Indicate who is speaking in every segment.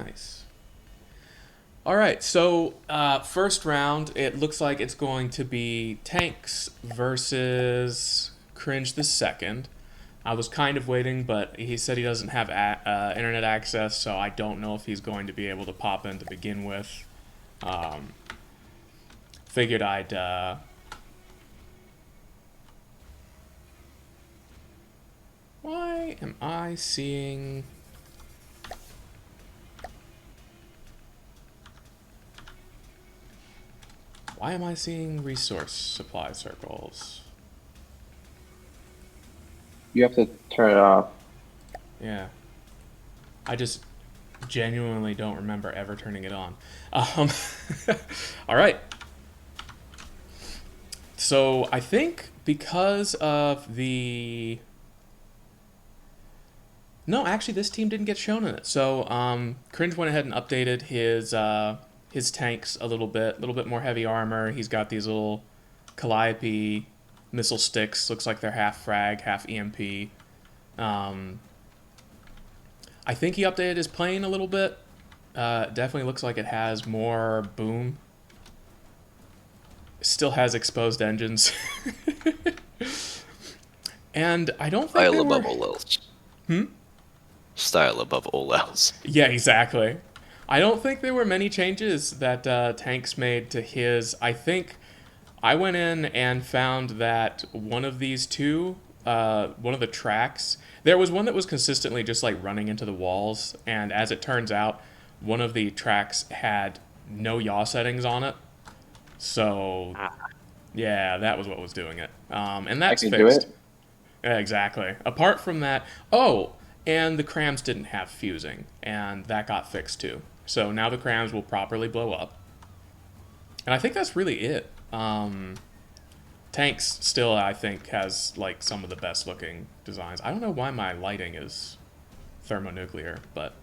Speaker 1: Nice. All right, so first round, it looks like it's going to be Tankz versus Kringe the second. I was kind of waiting, but he said he doesn't have internet access, so I don't know if he's going to be able to pop in to begin with. Um, Figured I'd. Why am I seeing. Why am I seeing resource supply circles?
Speaker 2: You have to turn it off.
Speaker 1: Yeah. I just genuinely don't remember ever turning it on. Um, all right. So I think because of the. No, actually, this team didn't get shown in it. So Cringe went ahead and updated his tanks a little bit more heavy armor. He's got these little Calliope missile sticks. Looks like they're half frag, half EMP. Um, I think he updated his plane a little bit. Definitely looks like it has more boom. Still has exposed engines. And I don't think
Speaker 3: Style
Speaker 1: there were.
Speaker 3: above all else.
Speaker 1: Hmm?
Speaker 3: Style above all else.
Speaker 1: Yeah, exactly. I don't think there were many changes that Tankz made to his. I think I went in and found that one of these two, one of the tracks, there was one that was consistently just like running into the walls, and as it turns out, one of the tracks had no yaw settings on it. So, yeah, that was what was doing it. And
Speaker 2: I
Speaker 1: that's
Speaker 2: can do
Speaker 1: fixed.
Speaker 2: it.
Speaker 1: Yeah, exactly. Apart from that, oh, and the crams didn't have fusing, and that got fixed too. So now the crams will properly blow up. And I think that's really it. Tankz still, I think, has like some of the best looking designs. I don't know why my lighting is thermonuclear, but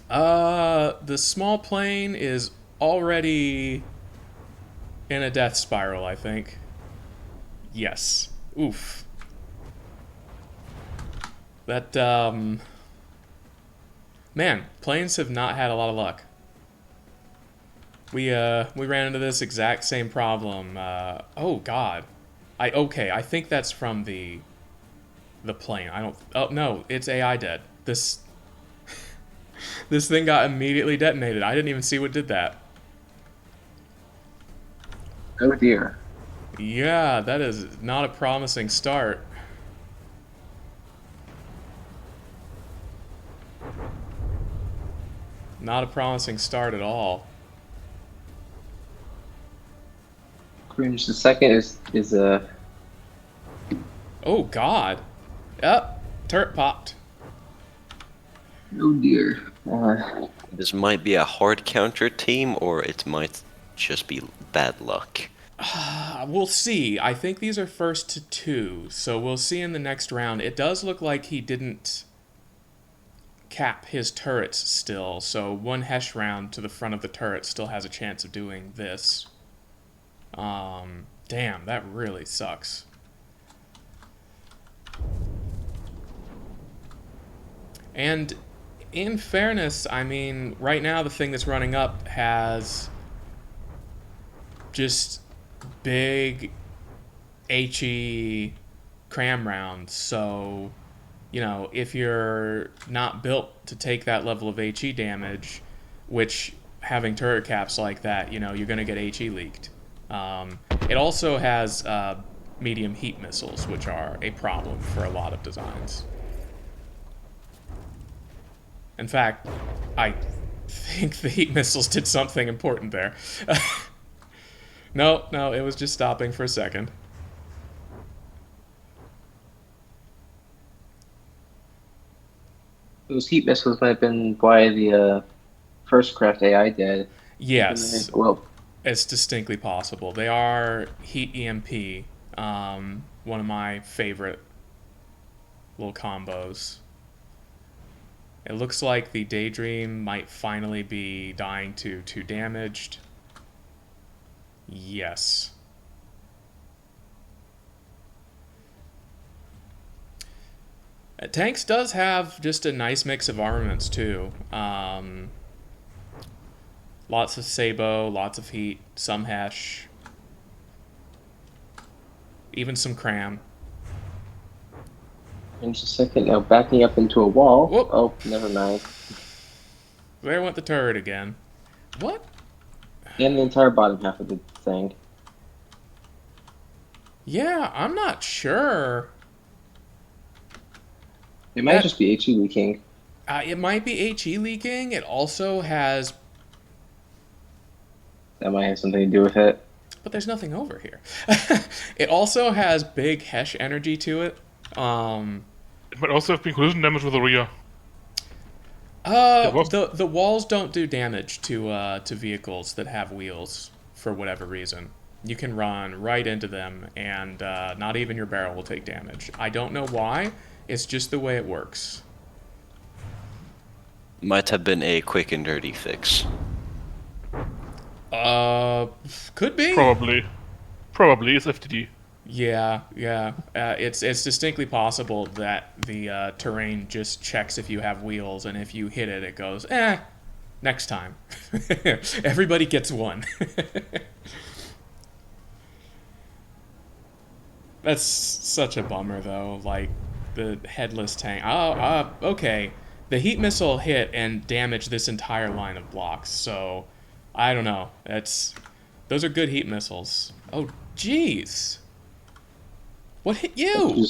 Speaker 1: the small plane is already in a death spiral, I think. Yes. Oof. That man, planes have not had a lot of luck. We ran into this exact same problem. Oh God, I think that's from the plane. I don't. Oh no, it's AI dead. This thing got immediately detonated. I didn't even see what did that.
Speaker 2: Oh dear.
Speaker 1: Yeah, that is not a promising start. Not a promising start at all.
Speaker 2: Cringe the second is a
Speaker 1: Oh God. Up, turret popped.
Speaker 2: oh dear.
Speaker 3: This might be a hard counter team, or it might just be bad luck.
Speaker 1: We'll see. I think these are first to two, so we'll see in the next round. It does look like he didn't cap his turrets still, so one Hesh round to the front of the turret still has a chance of doing this. Damn, that really sucks. And in fairness, I mean, right now the thing that's running up has just big HE cram rounds. So, you know, if you're not built to take that level of HE damage, which having turret caps like that, you know, you're going to get HE leaked. It also has medium heat missiles, which are a problem for a lot of designs. In fact, I think the heat missiles did something important there. No, it was just stopping for a second.
Speaker 2: Those heat missiles might have been why the first craft AI did.
Speaker 1: Yes,
Speaker 2: Well,
Speaker 1: it's distinctly possible. They are heat EMP, one of my favorite little combos. It looks like the Daydream might finally be dying to 2 damaged. Yes. Tankz does have just a nice mix of armaments too. Lots of Sabo, lots of heat, some Hesh, even some Cram.
Speaker 2: In just a second, now backing up into a wall.
Speaker 1: Whoop.
Speaker 2: Oh, never mind.
Speaker 1: There went the turret again. What?
Speaker 2: And the entire bottom half of the thing.
Speaker 1: Yeah, I'm not sure.
Speaker 2: It might just be HE leaking.
Speaker 1: It might be HE leaking. It also has...
Speaker 2: That might have something to do with it.
Speaker 1: But there's nothing over here. It also has big Hesh energy to it.
Speaker 4: It might also have been collision damage with the rear.
Speaker 1: The walls don't do damage to vehicles that have wheels for whatever reason. You can run right into them, and not even your barrel will take damage. I don't know why. It's just the way it works.
Speaker 3: Might have been a quick and dirty fix.
Speaker 1: Could be.
Speaker 4: Probably it's FTD.
Speaker 1: Yeah. It's distinctly possible that the terrain just checks if you have wheels, and if you hit it, it goes, next time. Everybody gets one. That's such a bummer, though. Like, the headless tank. Okay. The heat missile hit and damaged this entire line of blocks, so I don't know. Those are good heat missiles. Oh, jeez. What hit you?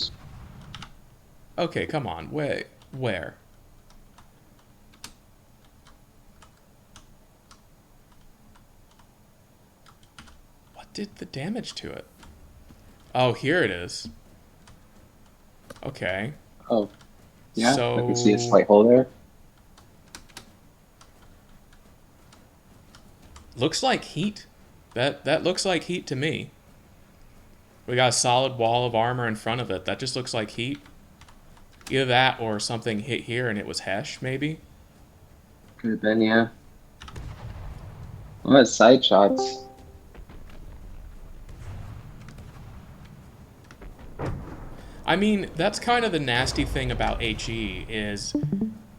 Speaker 1: Okay, come on. Where? What did the damage to it? Oh, here it is. Okay.
Speaker 2: Oh, yeah.
Speaker 1: So...
Speaker 2: I can see a slight hole there.
Speaker 1: Looks like heat. That looks like heat to me. We got a solid wall of armor in front of it. That just looks like heat. Either that or something hit here and it was Hesh, maybe?
Speaker 2: Could have been, yeah. Well, that's side shots.
Speaker 1: I mean, that's kind of the nasty thing about HE is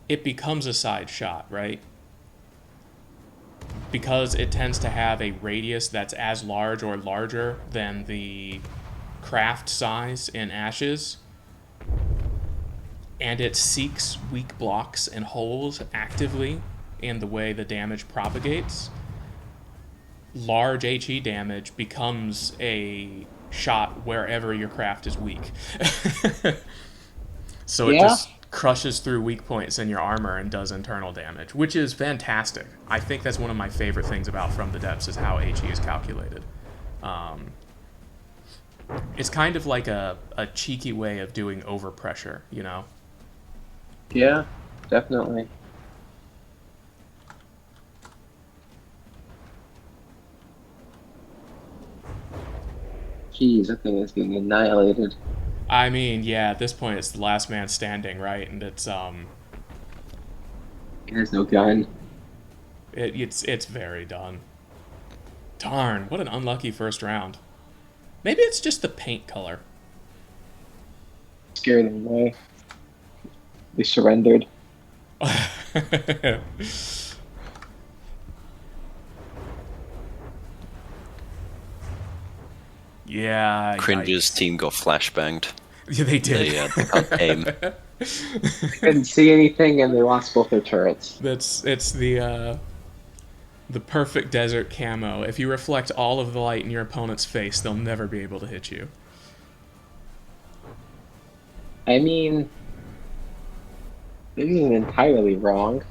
Speaker 1: it becomes a side shot, right? Because it tends to have a radius that's as large or larger than the craft size in Ashes. And it seeks weak blocks and holes actively in the way the damage propagates. Large HE damage becomes a shot wherever your craft is weak. So it just crushes through weak points in your armor and does internal damage, which is fantastic. I think that's one of my favorite things about From the Depths is how HE is calculated. It's kind of like a cheeky way of doing overpressure, you know?
Speaker 2: Yeah, definitely. Jeez, that thing is getting annihilated.
Speaker 1: I mean, yeah, at this point it's the last man standing, right? And it's
Speaker 2: He has no gun.
Speaker 1: it's very done. Darn, what an unlucky first round. Maybe it's just the paint color.
Speaker 2: Scared them away. They surrendered.
Speaker 1: Yeah.
Speaker 3: Kringe's team got flashbanged.
Speaker 1: Yeah, they did.
Speaker 3: They got aim.
Speaker 2: They couldn't see anything and they lost both their turrets.
Speaker 1: It's the perfect desert camo. If you reflect all of the light in your opponent's face, they'll never be able to hit you.
Speaker 2: I mean, this isn't entirely wrong.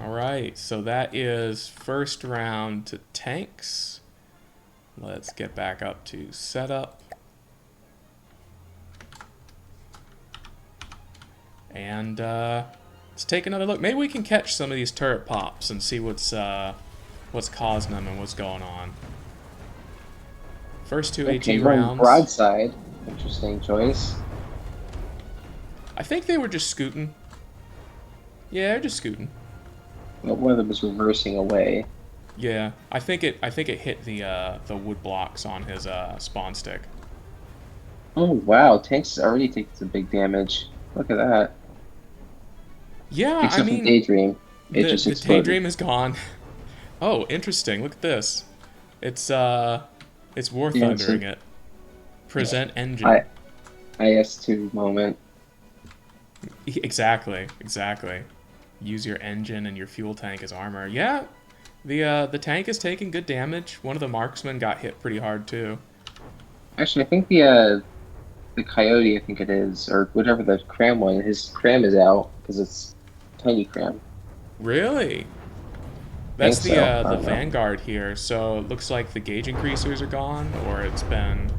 Speaker 1: Alright, so that is first round to Tankz. Let's get back up to setup. And let's take another look. Maybe we can catch some of these turret pops and see what's causing them and what's going on. First two HE rounds.
Speaker 2: Broadside. Interesting choice.
Speaker 1: I think they were just scooting. Yeah, they're just scooting.
Speaker 2: Well, one of them is reversing away.
Speaker 1: Yeah, I think it hit the wood blocks on his spawn stick.
Speaker 2: Oh wow, Tankz already takes some big damage. Look at that.
Speaker 1: Yeah, I
Speaker 2: Except for
Speaker 1: mean,
Speaker 2: Daydream. It
Speaker 1: the
Speaker 2: just
Speaker 1: the
Speaker 2: exploded.
Speaker 1: daydream is gone. Oh, interesting. Look at this. It's War
Speaker 2: Yeah, it's
Speaker 1: Thundering
Speaker 2: a
Speaker 1: it. Present
Speaker 2: I
Speaker 1: engine.
Speaker 2: IS2 moment.
Speaker 1: Exactly, exactly. Use your engine and your fuel tank as armor. Yeah, the tank is taking good damage. One of the marksmen got hit pretty hard too.
Speaker 2: Actually, I think the Coyote, I think it is, or whatever the Cram one, his Cram is out because it's tiny Cram.
Speaker 1: Really?
Speaker 2: I
Speaker 1: That's
Speaker 2: think so. I
Speaker 1: the
Speaker 2: don't know.
Speaker 1: Vanguard here. So it looks like the gauge increasers are gone, or it's been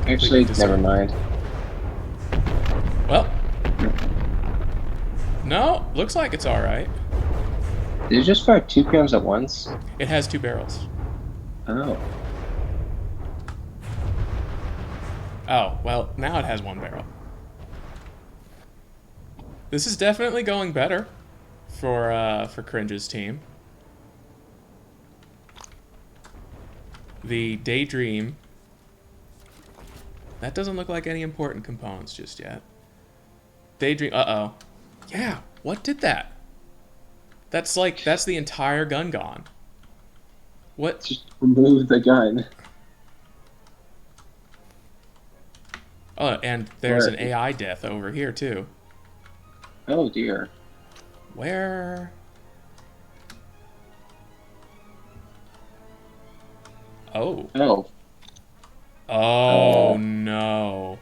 Speaker 1: completely
Speaker 2: Actually, never
Speaker 1: disabled.
Speaker 2: mind.
Speaker 1: Well, no, looks like it's all right.
Speaker 2: Did you just fire 2 Crams at once?
Speaker 1: It has 2 barrels.
Speaker 2: Oh.
Speaker 1: Oh, well, now it has 1 barrel. This is definitely going better for Kringe's team. The Daydream. That doesn't look like any important components just yet. Daydream. Uh-oh. Yeah, what did that? That's the entire gun gone. What?
Speaker 2: Just remove the gun.
Speaker 1: Oh, and there's an
Speaker 2: Where?
Speaker 1: AI death over here too.
Speaker 2: Oh dear.
Speaker 1: Where? Oh.
Speaker 2: Oh.
Speaker 1: Oh no.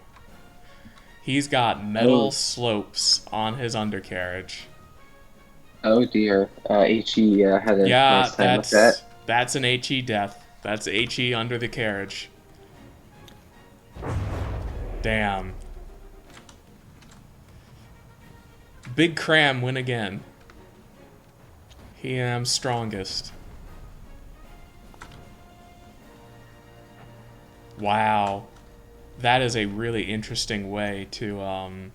Speaker 1: He's got metal
Speaker 2: Oh.
Speaker 1: slopes on his undercarriage.
Speaker 2: Oh dear. HE had a
Speaker 1: Yeah,
Speaker 2: nice time with that.
Speaker 1: that's an HE death. That's HE under the carriage. Damn. Big Cram win again. He am strongest. Wow. That is a really interesting way to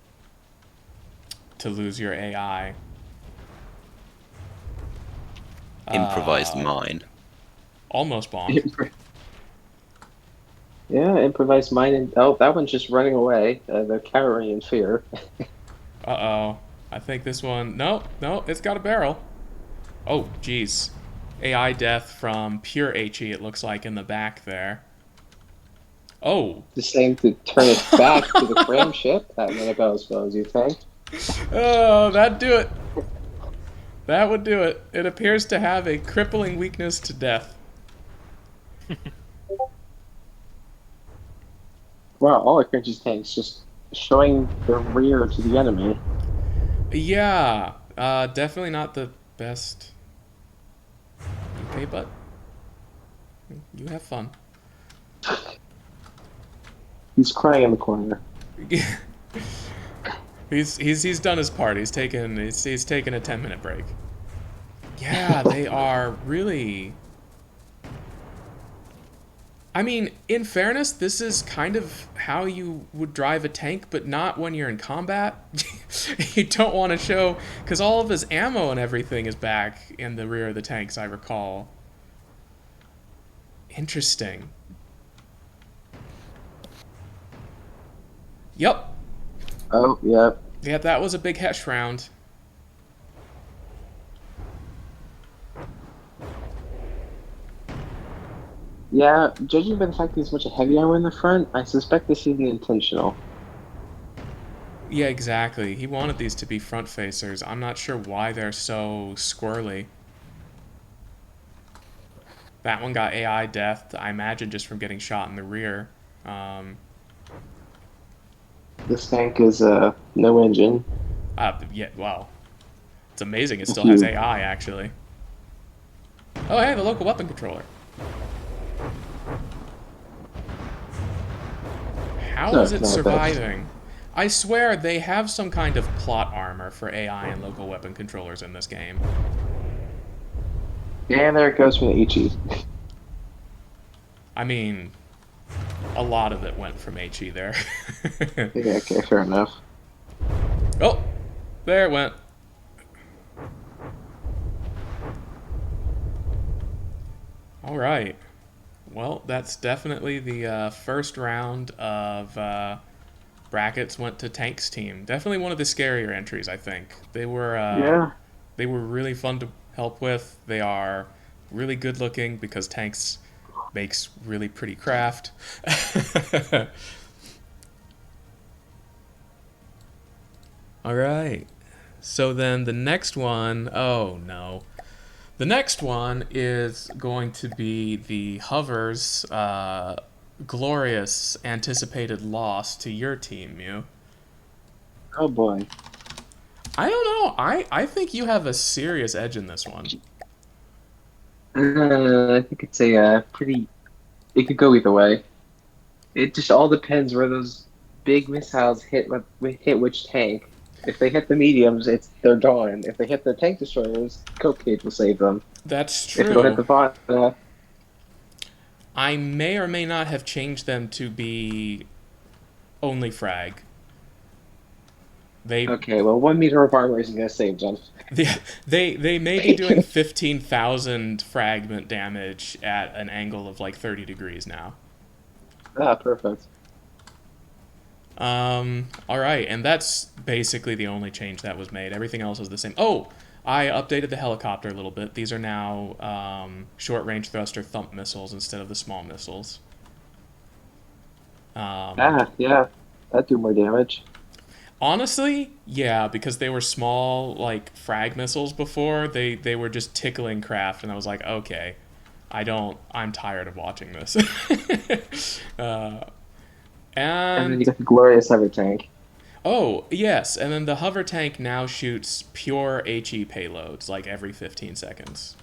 Speaker 1: lose your AI.
Speaker 3: Improvised mine.
Speaker 1: Almost bombed.
Speaker 2: Yeah, improvised mine. And, oh, that one's just running away. They're cowering in fear.
Speaker 1: Uh-oh. I think this one... No, it's got a barrel. Oh, jeez. AI death from pure HE, it looks like, in the back there. Oh.
Speaker 2: Just saying to turn it back to the Cram ship. That would go as well as you think.
Speaker 1: Oh, that'd do it. That would do it. It appears to have a crippling weakness to death.
Speaker 2: Wow, all of Kringe's tanks just showing the rear to the enemy.
Speaker 1: Yeah, definitely not the best. Okay, but you have fun.
Speaker 2: He's crying in the corner.
Speaker 1: He's done his part. He's taken a 10-minute break. Yeah, they are really. I mean, in fairness, this is kind of how you would drive a tank, but not when you're in combat. You don't want to show, because all of his ammo and everything is back in the rear of the tanks, I recall. Interesting. Yep.
Speaker 2: Oh, yeah.
Speaker 1: Yeah, that was a big Hesh round.
Speaker 2: Yeah, judging by the fact there's much heavy armor in the front, I suspect this isn't intentional.
Speaker 1: Yeah, exactly. He wanted these to be front facers. I'm not sure why they're so squirrely. That one got AI death, I imagine just from getting shot in the rear.
Speaker 2: This tank is no engine.
Speaker 1: Yeah, well, it's amazing it still has AI, actually. Oh, hey, the local weapon controller. How
Speaker 2: No,
Speaker 1: is it
Speaker 2: not bad.
Speaker 1: surviving? I swear they have some kind of plot armor for AI and local weapon controllers in this game.
Speaker 2: Yeah, there it goes from the HE.
Speaker 1: I mean, a lot of it went from HE there.
Speaker 2: Yeah, okay, fair enough.
Speaker 1: Oh, there it went. All right. Well, that's definitely the first round of brackets went to Tank's team. Definitely one of the scarier entries, I think.
Speaker 2: Yeah.
Speaker 1: They were really fun to help with. They are really good looking because Tankz makes really pretty craft. All right. So then the next one, oh no. The next one is going to be the Hover's glorious anticipated loss to your team, Mew.
Speaker 2: Oh boy.
Speaker 1: I don't know. I think you have a serious edge in this one.
Speaker 2: I think it's a pretty. It could go either way. It just all depends where those big missiles hit which tank. If they hit the mediums, they're gone. If they hit the tank destroyers, Coke Cage will save them.
Speaker 1: That's
Speaker 2: If it'll hit
Speaker 1: true.
Speaker 2: the bot,
Speaker 1: I may or may not have changed them to be only frag. They
Speaker 2: okay, well, 1 meter of armor isn't going to save them.
Speaker 1: they may be doing 15,000 fragment damage at an angle of like 30 degrees now.
Speaker 2: Ah, perfect.
Speaker 1: All right, and that's basically the only change that was made. Everything else is the same. Oh, I updated the helicopter a little bit. These are now short-range thruster thump missiles instead of the small missiles.
Speaker 2: Yeah, that'd do more damage.
Speaker 1: Honestly, yeah, because they were small, like, frag missiles before, they were just tickling craft, and I was like, okay, I'm tired of watching this.
Speaker 2: And then you
Speaker 1: And
Speaker 2: got the glorious hover tank.
Speaker 1: oh, yes, and then the hover tank now shoots pure HE payloads like every 15 seconds.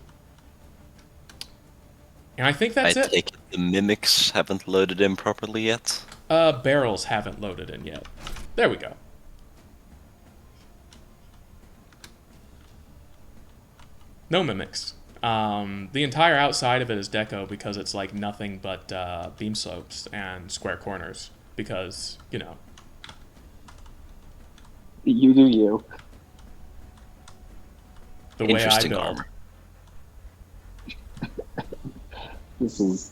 Speaker 1: And I think
Speaker 3: I
Speaker 1: that's it.
Speaker 3: take it the mimics haven't loaded in properly yet.
Speaker 1: Barrels haven't loaded in yet. There we go. No mimics. The entire outside of it is deco because it's like nothing but beam slopes and square corners. Because, you know,
Speaker 2: You do you.
Speaker 1: the way I
Speaker 3: Interesting
Speaker 1: build.
Speaker 3: armor.
Speaker 2: This is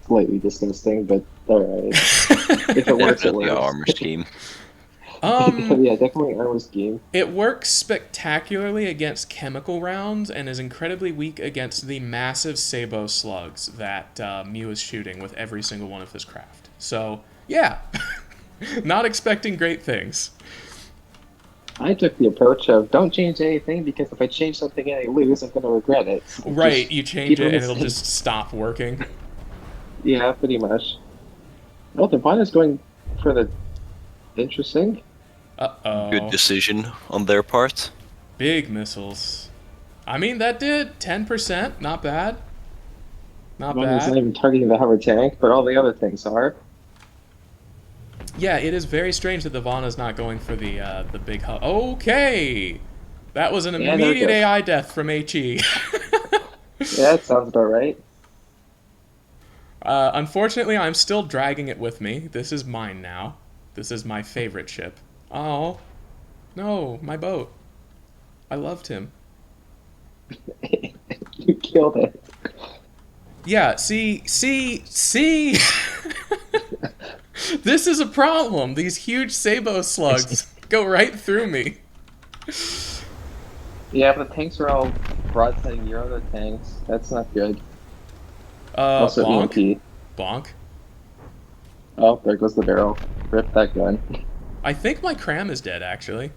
Speaker 2: slightly disgusting, but alright. If it works, it
Speaker 3: Definitely
Speaker 2: works.
Speaker 3: an armor scheme.
Speaker 2: Yeah, definitely armor scheme.
Speaker 1: It works spectacularly against chemical rounds and is incredibly weak against the massive Sabo slugs that Mew is shooting with every single one of his craft. So, yeah. Not expecting great things.
Speaker 2: I took the approach of don't change anything because if I change something and I lose, I'm going to regret it. So
Speaker 1: Right,
Speaker 2: just
Speaker 1: you change
Speaker 2: keep
Speaker 1: it and
Speaker 2: the
Speaker 1: it'll
Speaker 2: same.
Speaker 1: just stop working.
Speaker 2: Yeah, pretty much. Well, the bot is going for the interesting.
Speaker 1: Uh-oh.
Speaker 3: Good decision on their part.
Speaker 1: Big missiles. I mean, that did 10%. Not bad. Not
Speaker 2: One is not
Speaker 1: bad.
Speaker 2: even targeting the hover tank, but all the other things are.
Speaker 1: Yeah, it is very strange that the Vana's not going for the big hub. Okay! That was an
Speaker 2: Yeah, no
Speaker 1: immediate
Speaker 2: good.
Speaker 1: AI death from HE.
Speaker 2: Yeah, that sounds about right.
Speaker 1: Unfortunately, I'm still dragging it with me. This is mine now. This is my favorite ship. Oh. No, my boat. I loved him.
Speaker 2: You killed it.
Speaker 1: Yeah, see! This is a problem. These huge Sabo slugs go right through me.
Speaker 2: Yeah, but the tanks are all broadsiding your other tanks. That's not good. Also,
Speaker 1: Bonk.
Speaker 2: EMP.
Speaker 1: Bonk.
Speaker 2: Oh, there goes the barrel. Rip that gun.
Speaker 1: I think my cram is dead, actually.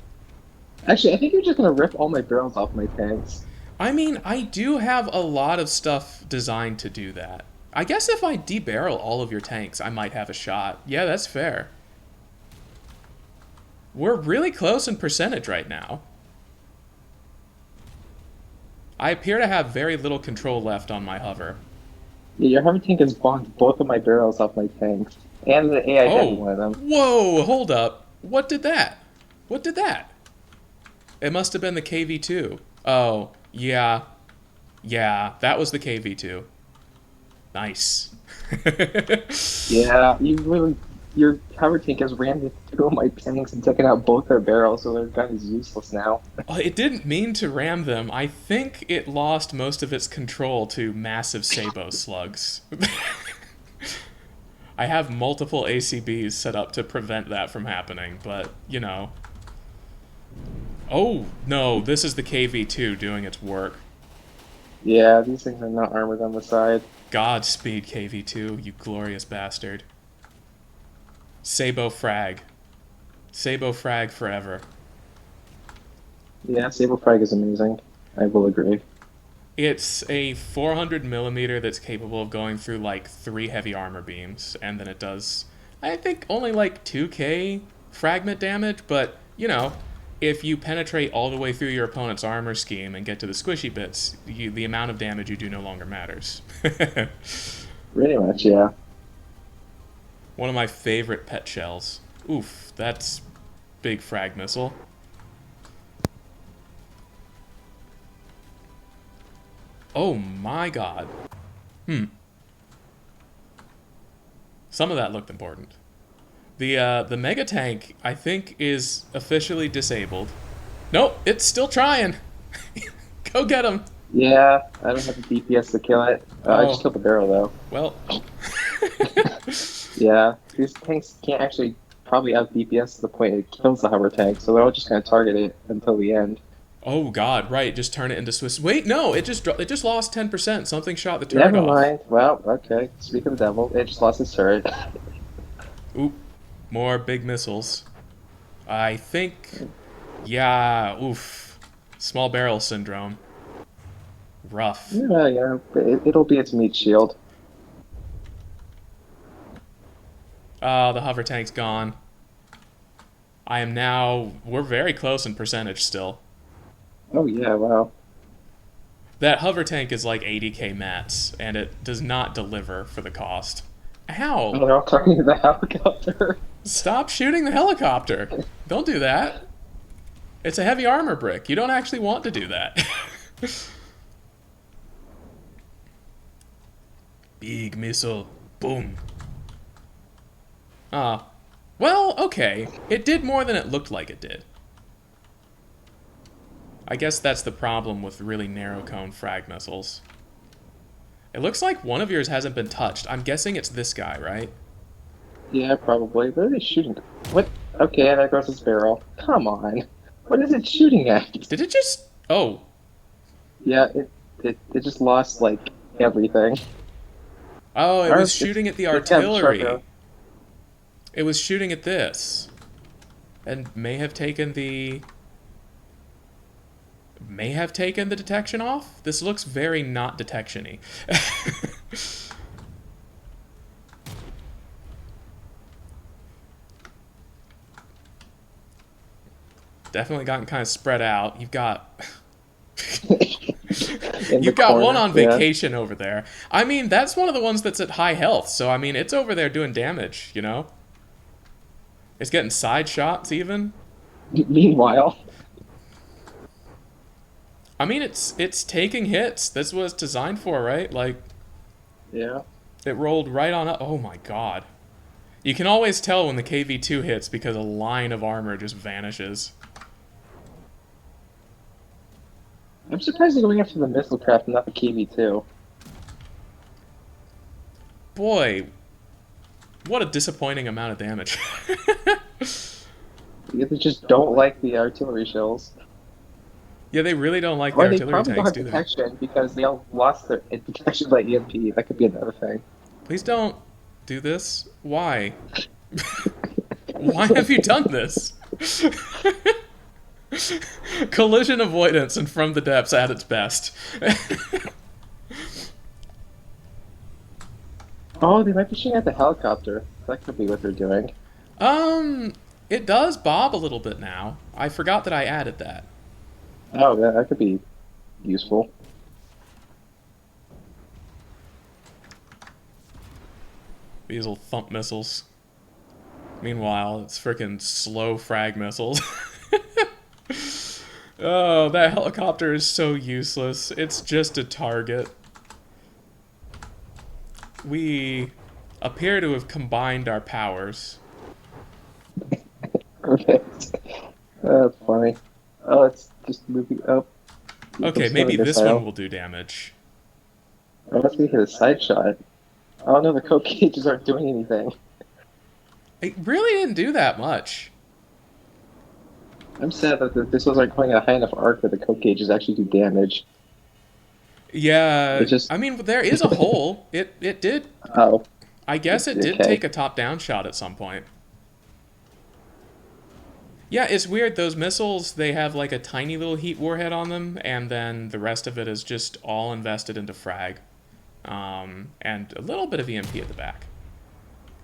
Speaker 2: Actually, I think you're just gonna rip all my barrels off my tanks.
Speaker 1: I mean, I do have a lot of stuff designed to do that. I guess if I debarrel all of your tanks, I might have a shot. Yeah, that's fair. We're really close in percentage right now. I appear to have very little control left on my hover.
Speaker 2: Yeah, your hover tank has bonked both of my barrels off my tanks. And the AI dead one of them.
Speaker 1: Whoa, hold up. What did that? What did that? It must have been the KV2. Oh, yeah. Yeah, that was the KV2. Nice.
Speaker 2: Yeah, you really your power tank has rammed into two of my tanks and taken out both their barrels, so their gun is useless now.
Speaker 1: It didn't mean to ram them. I think it lost most of its control to massive Sabo slugs. I have multiple ACBs set up to prevent that from happening, but, you know. Oh, no, this is the KV-2 doing its work.
Speaker 2: Yeah, these things are not armored on the side.
Speaker 1: Godspeed, KV-2, you glorious bastard. Sabo frag. Sabo frag forever.
Speaker 2: Yeah, Sable Frag is amazing. I will agree.
Speaker 1: It's a 400 millimeter that's capable of going through like 3 heavy armor beams, and then it does, I think, only like 2k fragment damage, but, you know, if you penetrate all the way through your opponent's armor scheme and get to the squishy bits, the amount of damage you do no longer matters.
Speaker 2: Pretty much, yeah.
Speaker 1: One of my favorite pet shells. Oof, that's big frag missile. Oh my god. Some of that looked important. The mega tank, I think, is officially disabled. Nope, it's still trying. Go get him.
Speaker 2: Yeah, I don't have the DPS to kill it. I just killed the barrel, though.
Speaker 1: Well.
Speaker 2: Yeah, these tanks can't actually probably out DPS to the point it kills the hover tank, so they're all just going to target it until the end.
Speaker 1: Oh god, right, just turn it into Swiss. Wait, no, it just lost 10%. Something shot the turret
Speaker 2: Never
Speaker 1: off.
Speaker 2: mind. Well, okay. Speak of the devil, it just lost its turret.
Speaker 1: Oop. More big missiles. I think... Yeah, oof. Small barrel syndrome. Rough.
Speaker 2: Yeah, it'll be its meat shield.
Speaker 1: Oh, the hover tank's gone. I am now... We're very close in percentage still.
Speaker 2: Oh yeah, wow.
Speaker 1: That hover tank is like 80k mats, and it does not deliver for the cost. Ow!
Speaker 2: Oh, they're all targeting the helicopter.
Speaker 1: Stop shooting the helicopter! Don't do that. It's a heavy armor brick. You don't actually want to do that. Big missile. Boom. Ah. Well, okay. It did more than it looked like it did. I guess that's the problem with really narrow cone frag missiles. It looks like one of yours hasn't been touched. I'm guessing it's this guy, right?
Speaker 2: Yeah, probably. What are they shooting? What? Okay, there goes its barrel. Come on. What is it shooting at?
Speaker 1: Did it just... Oh.
Speaker 2: Yeah, it just lost, like, everything.
Speaker 1: Oh, it
Speaker 2: Or
Speaker 1: was
Speaker 2: it's-
Speaker 1: shooting at the
Speaker 2: it's got a
Speaker 1: artillery.
Speaker 2: sharp
Speaker 1: It was shooting at this. And may have taken the detection off? This looks very not detection-y. Definitely gotten kind of spread out. You've got... You've got
Speaker 2: corner,
Speaker 1: one on
Speaker 2: yeah.
Speaker 1: vacation over there. I mean, that's one of the ones that's at high health, so I mean, it's over there doing damage, you know? It's getting side shots even.
Speaker 2: Meanwhile,
Speaker 1: I mean, it's taking hits. That's what it's designed for, right? Like,
Speaker 2: yeah.
Speaker 1: it rolled right on up. Oh my god. You can always tell when the KV-2 hits because a line of armor just vanishes.
Speaker 2: I'm surprised they're going after the missile craft and not the KV-2.
Speaker 1: Boy, what a disappointing amount of damage.
Speaker 2: They just don't like the artillery shells.
Speaker 1: Yeah, they really don't like the
Speaker 2: Or they
Speaker 1: artillery
Speaker 2: probably don't
Speaker 1: tanks,
Speaker 2: have
Speaker 1: do they?
Speaker 2: detection because they all lost their detection by EMP. That could be another thing.
Speaker 1: Please don't do this. Why? Why have you done this? Collision avoidance and From the Depths at its best.
Speaker 2: Oh, they might be shooting at the helicopter. That could be what they're doing.
Speaker 1: It does bob a little bit now. I forgot that I added that.
Speaker 2: Oh, yeah, that could be useful.
Speaker 1: These little thump missiles. Meanwhile, it's freaking slow frag missiles. Oh, that helicopter is so useless. It's just a target. appear to have combined our powers.
Speaker 2: Perfect. That's funny. Oh, it's just moving up.
Speaker 1: Okay, maybe this one will do damage.
Speaker 2: Oh, let's hit a side shot. Oh no, the coke cages aren't doing anything.
Speaker 1: It really didn't do that much.
Speaker 2: I'm sad that this was like playing a high enough arc that the coke cages actually do damage.
Speaker 1: Yeah,
Speaker 2: It just...
Speaker 1: I mean, there is a hole. It did.
Speaker 2: Oh.
Speaker 1: I guess it did
Speaker 2: Okay.
Speaker 1: take a top-down shot at some point. Yeah, it's weird. Those missiles, they have like a tiny little heat warhead on them, and then the rest of it is just all invested into frag. And a little bit of EMP at the back.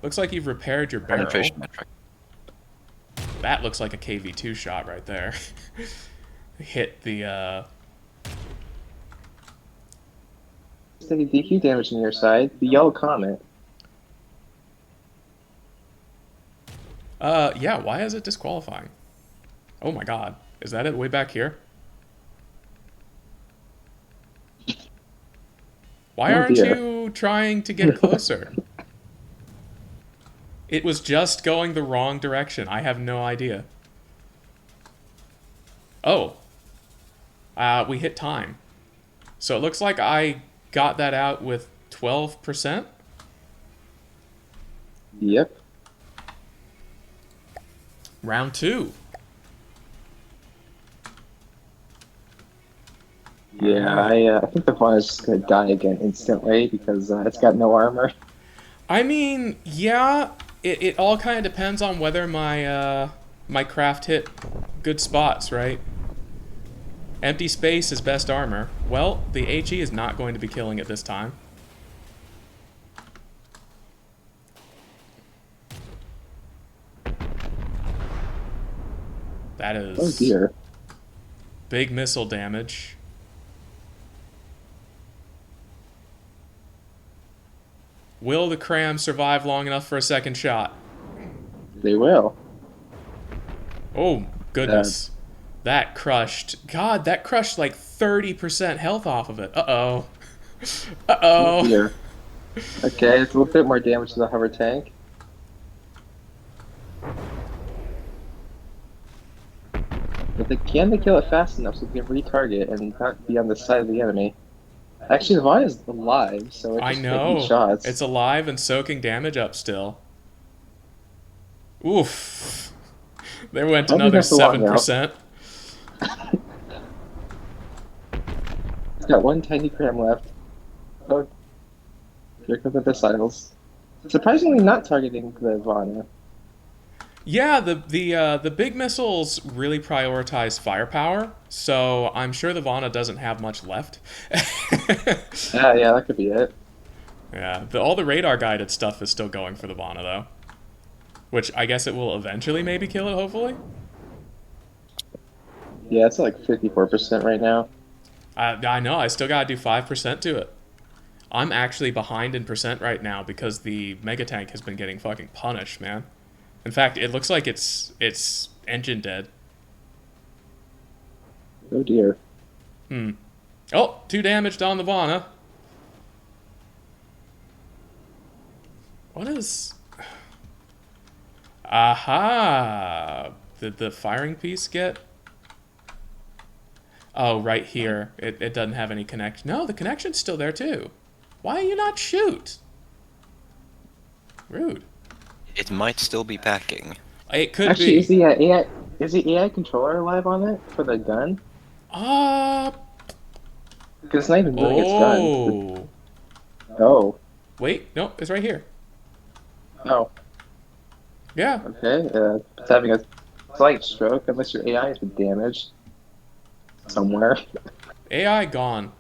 Speaker 1: Looks like you've repaired your barrel.
Speaker 3: Penetration metric.
Speaker 1: That looks like a KV2 shot right there. Hit the,
Speaker 2: Steady DQ damage on your side. The yellow comet.
Speaker 1: yeah, why is it disqualifying? Oh my god. Is that it way back here? Why
Speaker 2: Oh,
Speaker 1: aren't
Speaker 2: dear.
Speaker 1: you trying to get closer? It was just going the wrong direction. I have no idea. Oh. We hit time. So it looks like I got that out with 12%.
Speaker 2: Yep.
Speaker 1: Round 2.
Speaker 2: Yeah, I think the Vaughn is just gonna die again instantly because it's got no armor.
Speaker 1: I mean, yeah, it all kind of depends on whether my my craft hit good spots, right? Empty space is best armor. Well, the HE is not going to be killing it this time. That is
Speaker 2: Oh dear.
Speaker 1: big missile damage. Will the Cram survive long enough for a second shot?
Speaker 2: They will.
Speaker 1: Oh, goodness. That crushed. God, that crushed like 30% health off of it. Uh-oh.
Speaker 2: Oh
Speaker 1: Uh-oh.
Speaker 2: dear. Okay, it's a little bit more damage to the hover tank. But they kill it fast enough so they can retarget and not be on the side of the enemy. Actually, the Vaughn is alive, so it's
Speaker 1: I
Speaker 2: just
Speaker 1: know.
Speaker 2: taking shots.
Speaker 1: It's alive and soaking damage up still. Oof. There went
Speaker 2: Don't be
Speaker 1: another
Speaker 2: there for long now.
Speaker 1: 7%.
Speaker 2: It's got one tiny cram left. Oh, here comes the missiles. Surprisingly, not targeting the Vaughn.
Speaker 1: Yeah, the big missiles really prioritize firepower, so I'm sure the Vana doesn't have much left.
Speaker 2: Yeah, that could be it.
Speaker 1: Yeah, all the radar guided stuff is still going for the Vana though, which I guess it will eventually maybe kill it. Hopefully.
Speaker 2: Yeah, it's like 54% right now.
Speaker 1: I know. I still gotta do 5% to it. I'm actually behind in percent right now because the Mega Tank has been getting fucking punished, man. In fact, it looks like it's engine dead.
Speaker 2: Oh dear.
Speaker 1: Oh, 2 damaged on the Vana. What is... Aha! Did the firing piece get... Oh, right here. It doesn't have any connection. No, the connection's still there too. Why do you not shoot? Rude.
Speaker 3: It might still be packing.
Speaker 1: It could
Speaker 2: Actually,
Speaker 1: be.
Speaker 2: is the AI controller alive on it for the gun? Because it's not even doing its gun.
Speaker 1: Oh.
Speaker 2: Oh.
Speaker 1: Wait, no, it's right here.
Speaker 2: Oh.
Speaker 1: Yeah.
Speaker 2: Okay. It's having a slight stroke unless your AI has been damaged somewhere.
Speaker 1: AI gone.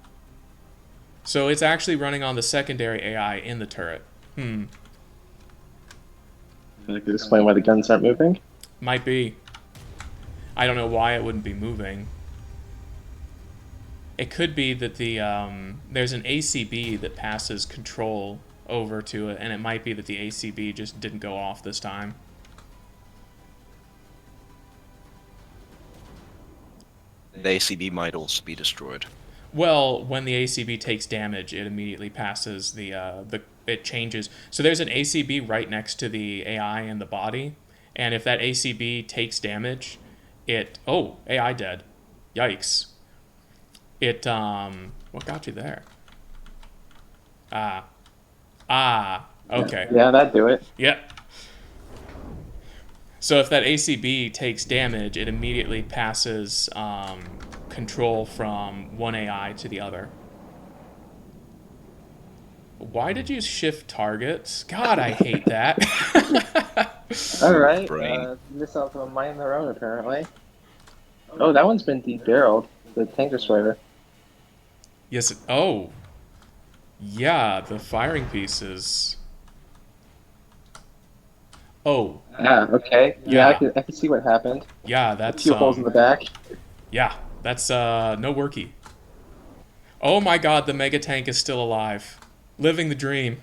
Speaker 1: So it's actually running on the secondary AI in the turret.
Speaker 2: That could explain why the guns aren't moving.
Speaker 1: Might be. I don't know why it wouldn't be moving. It could be that the there's an ACB that passes control over to it, and it might be that the ACB just didn't go off this time.
Speaker 3: The ACB might also be destroyed.
Speaker 1: Well, when the ACB takes damage, it immediately passes it changes. So there's an ACB right next to the AI in the body, and if that ACB takes damage, AI dead. Yikes. What got you there? Okay.
Speaker 2: Yeah, that'd do it.
Speaker 1: Yep. So if that ACB takes damage, it immediately passes control from one AI to the other. Why did you shift targets? God, I hate that.
Speaker 2: Alright,
Speaker 3: Brain.
Speaker 2: missiles will mind their own, apparently. Oh, that one's been debarreled. The tank destroyer.
Speaker 1: Yes. Yeah, the firing pieces. Oh,
Speaker 2: Okay.
Speaker 1: Yeah.
Speaker 2: I can see what happened.
Speaker 1: yeah,
Speaker 2: A
Speaker 1: that's
Speaker 2: few holes in the back.
Speaker 1: yeah, that's no worky. Oh my God, the mega tank is still alive, living the dream.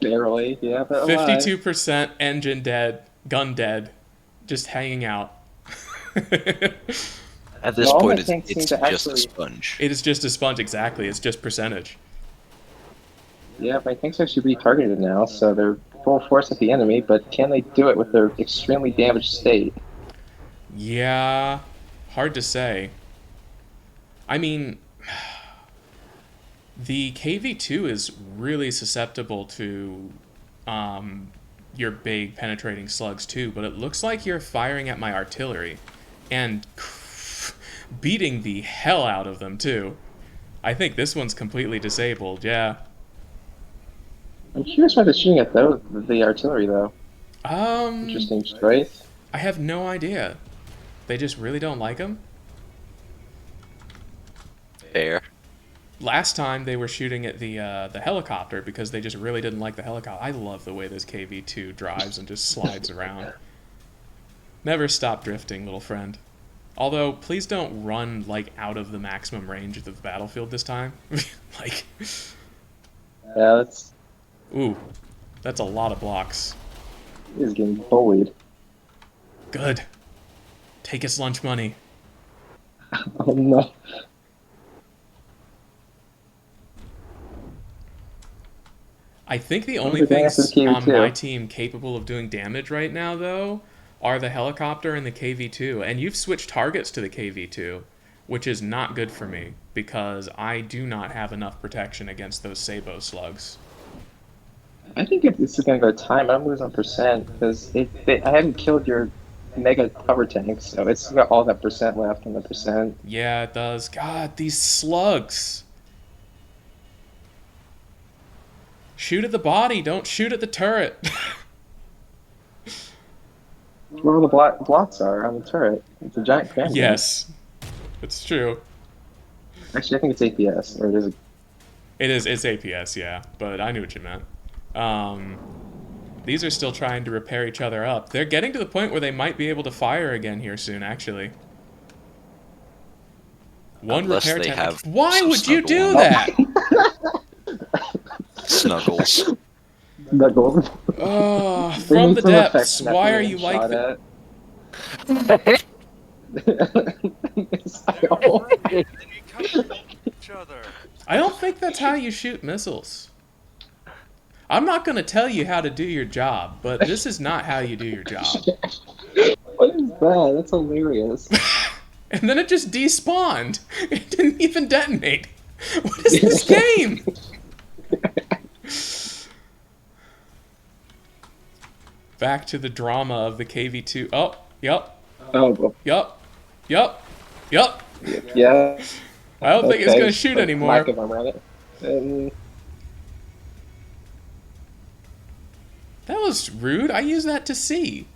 Speaker 2: Barely, yeah, but alive.
Speaker 1: 52% engine dead, gun dead, just hanging out.
Speaker 3: At this
Speaker 2: Well, all
Speaker 3: point,
Speaker 2: my
Speaker 3: it's
Speaker 2: tanks seem
Speaker 3: just
Speaker 2: to
Speaker 3: a
Speaker 2: actually-
Speaker 3: sponge.
Speaker 1: It is just a sponge, exactly. It's just percentage.
Speaker 2: Yeah, my tanks are actually retargeted now, so they're full force at the enemy, but can they do it with their extremely damaged state?
Speaker 1: Yeah, hard to say. I mean, the KV-2 is really susceptible to your big penetrating slugs too, but it looks like you're firing at my artillery and beating the hell out of them too. I think this one's completely disabled, yeah.
Speaker 2: I'm curious why they're shooting at the artillery, though. Interesting choice.
Speaker 1: I have no idea. They just really don't like them.
Speaker 3: Fair.
Speaker 1: Last time they were shooting at the helicopter because they just really didn't like the helicopter. I love the way this KV-2 drives and just slides around. Never stop drifting, little friend. Although, please don't run like out of the maximum range of the battlefield this time. Like,
Speaker 2: Yeah, that's
Speaker 1: ooh, that's a lot of blocks.
Speaker 2: he is getting bullied.
Speaker 1: Good. Take its lunch money.
Speaker 2: Oh no.
Speaker 1: I think the only
Speaker 2: the thing
Speaker 1: things
Speaker 2: is the
Speaker 1: on
Speaker 2: KV-2.
Speaker 1: my team capable of doing damage right now, though, are the helicopter and the KV-2. And you've switched targets to the KV-2, which is not good for me, because I do not have enough protection against those Sabo slugs.
Speaker 2: I think if this is gonna go time, I'm losing percent because I haven't killed your mega cover tank, so it's got all that percent left on the percent.
Speaker 1: Yeah, it does. God, these slugs. Shoot at the body, don't shoot at the turret.
Speaker 2: Where all the blots are on the turret. It's a giant cram.
Speaker 1: Yes, it's true.
Speaker 2: Actually, I think it's APS, or it is.
Speaker 1: It's APS, yeah, but I knew what you meant. These are still trying to repair each other up. They're getting to the point where they might be able to fire again here soon, actually. One
Speaker 3: Unless
Speaker 1: repair
Speaker 3: they
Speaker 1: tank.
Speaker 3: have
Speaker 1: Why
Speaker 3: some
Speaker 1: would you do
Speaker 3: snuggle.
Speaker 1: that?
Speaker 3: Snuggles.
Speaker 2: Knuckles.
Speaker 1: Oh,
Speaker 2: They
Speaker 1: from
Speaker 2: need
Speaker 1: the
Speaker 2: some
Speaker 1: depths.
Speaker 2: affection after
Speaker 1: Why are
Speaker 2: getting
Speaker 1: you like
Speaker 2: shot
Speaker 1: that?
Speaker 2: at. Missile.
Speaker 5: each other.
Speaker 1: I don't think that's how you shoot missiles. I'm not going to tell you how to do your job, but this is not how you do your job.
Speaker 2: What is that? That's hilarious.
Speaker 1: And then it just despawned. It didn't even detonate. What is this game? Back to the drama of the KV-2. Oh, yep,
Speaker 2: Oh, well,
Speaker 1: yep, yep, yep.
Speaker 2: yeah.
Speaker 1: I don't think it's
Speaker 2: Okay,
Speaker 1: going to shoot
Speaker 2: but
Speaker 1: anymore.
Speaker 2: lack of armor on it.
Speaker 1: That was rude. I use that to see.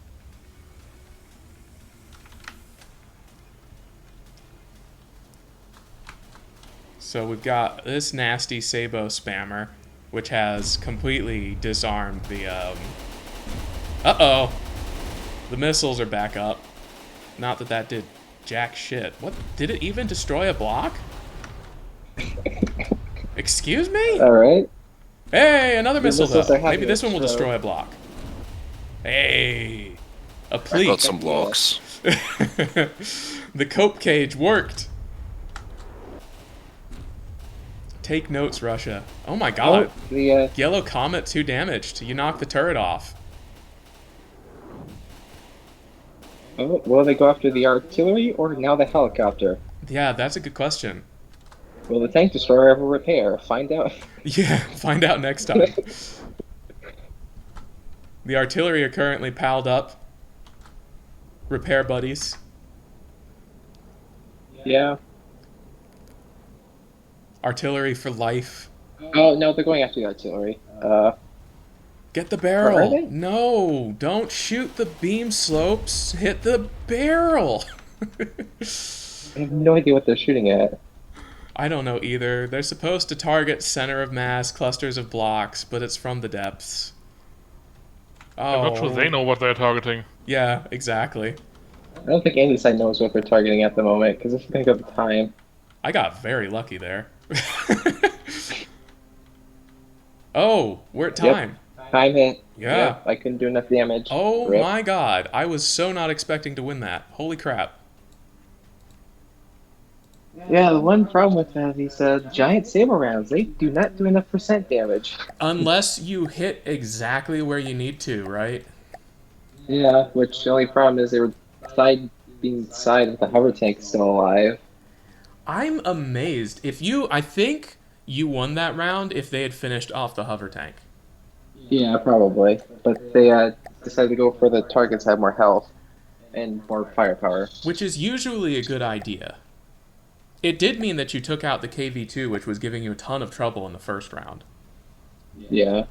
Speaker 1: So we've got this nasty Sabo spammer, which has completely disarmed the, Uh-oh. The missiles are back up. Not that that did jack shit. What? Did it even destroy a block? Excuse me?
Speaker 2: All right.
Speaker 1: Hey, another missile
Speaker 2: missiles
Speaker 1: though.
Speaker 2: are having
Speaker 1: Maybe this
Speaker 2: a
Speaker 1: one will
Speaker 2: stroke.
Speaker 1: destroy a block. Hey. A
Speaker 3: I got
Speaker 1: pleat.
Speaker 3: some blocks.
Speaker 1: The cope cage worked. Take notes, Russia. Oh my
Speaker 2: Oh,
Speaker 1: god.
Speaker 2: the
Speaker 1: Yellow Comet 2 damaged. You knocked the turret off.
Speaker 2: will they go after the artillery or now the helicopter?
Speaker 1: Yeah, that's a good question.
Speaker 2: Will the tank destroyer ever repair? Find out.
Speaker 1: Yeah, find out next time. The artillery are currently palled up. Repair buddies.
Speaker 2: Yeah.
Speaker 1: Artillery for life.
Speaker 2: Oh no, they're going after the artillery.
Speaker 1: Get the
Speaker 2: Are
Speaker 1: barrel.
Speaker 2: they?
Speaker 1: No, don't shoot the beam slopes. Hit the barrel.
Speaker 2: I have no idea what they're shooting at.
Speaker 1: I don't know either. They're supposed to target center of mass, clusters of blocks, but it's from the depths.
Speaker 4: I'm not sure they know what they're targeting.
Speaker 1: Yeah, exactly.
Speaker 2: I don't think any side knows what they're targeting at the moment because it's going to go the time.
Speaker 1: I got very lucky there. Oh, we're at time.
Speaker 2: Time hit.
Speaker 1: Yeah.
Speaker 2: Yep, I couldn't do enough damage.
Speaker 1: Oh
Speaker 2: Rip.
Speaker 1: my god. I was so not expecting to win that. Holy crap.
Speaker 2: Yeah, the one problem with these giant saber rounds, they do not do enough percent damage.
Speaker 1: Unless you hit exactly where you need to, right?
Speaker 2: Yeah, which the only problem is they were being side with the hover tank still alive.
Speaker 1: I'm amazed. I think you won that round if they had finished off the hover tank.
Speaker 2: Yeah, probably. But they decided to go for the targets that have more health and more firepower.
Speaker 1: Which is usually a good idea. It did mean that you took out the KV-2, which was giving you a ton of trouble in the first round.
Speaker 2: Yeah.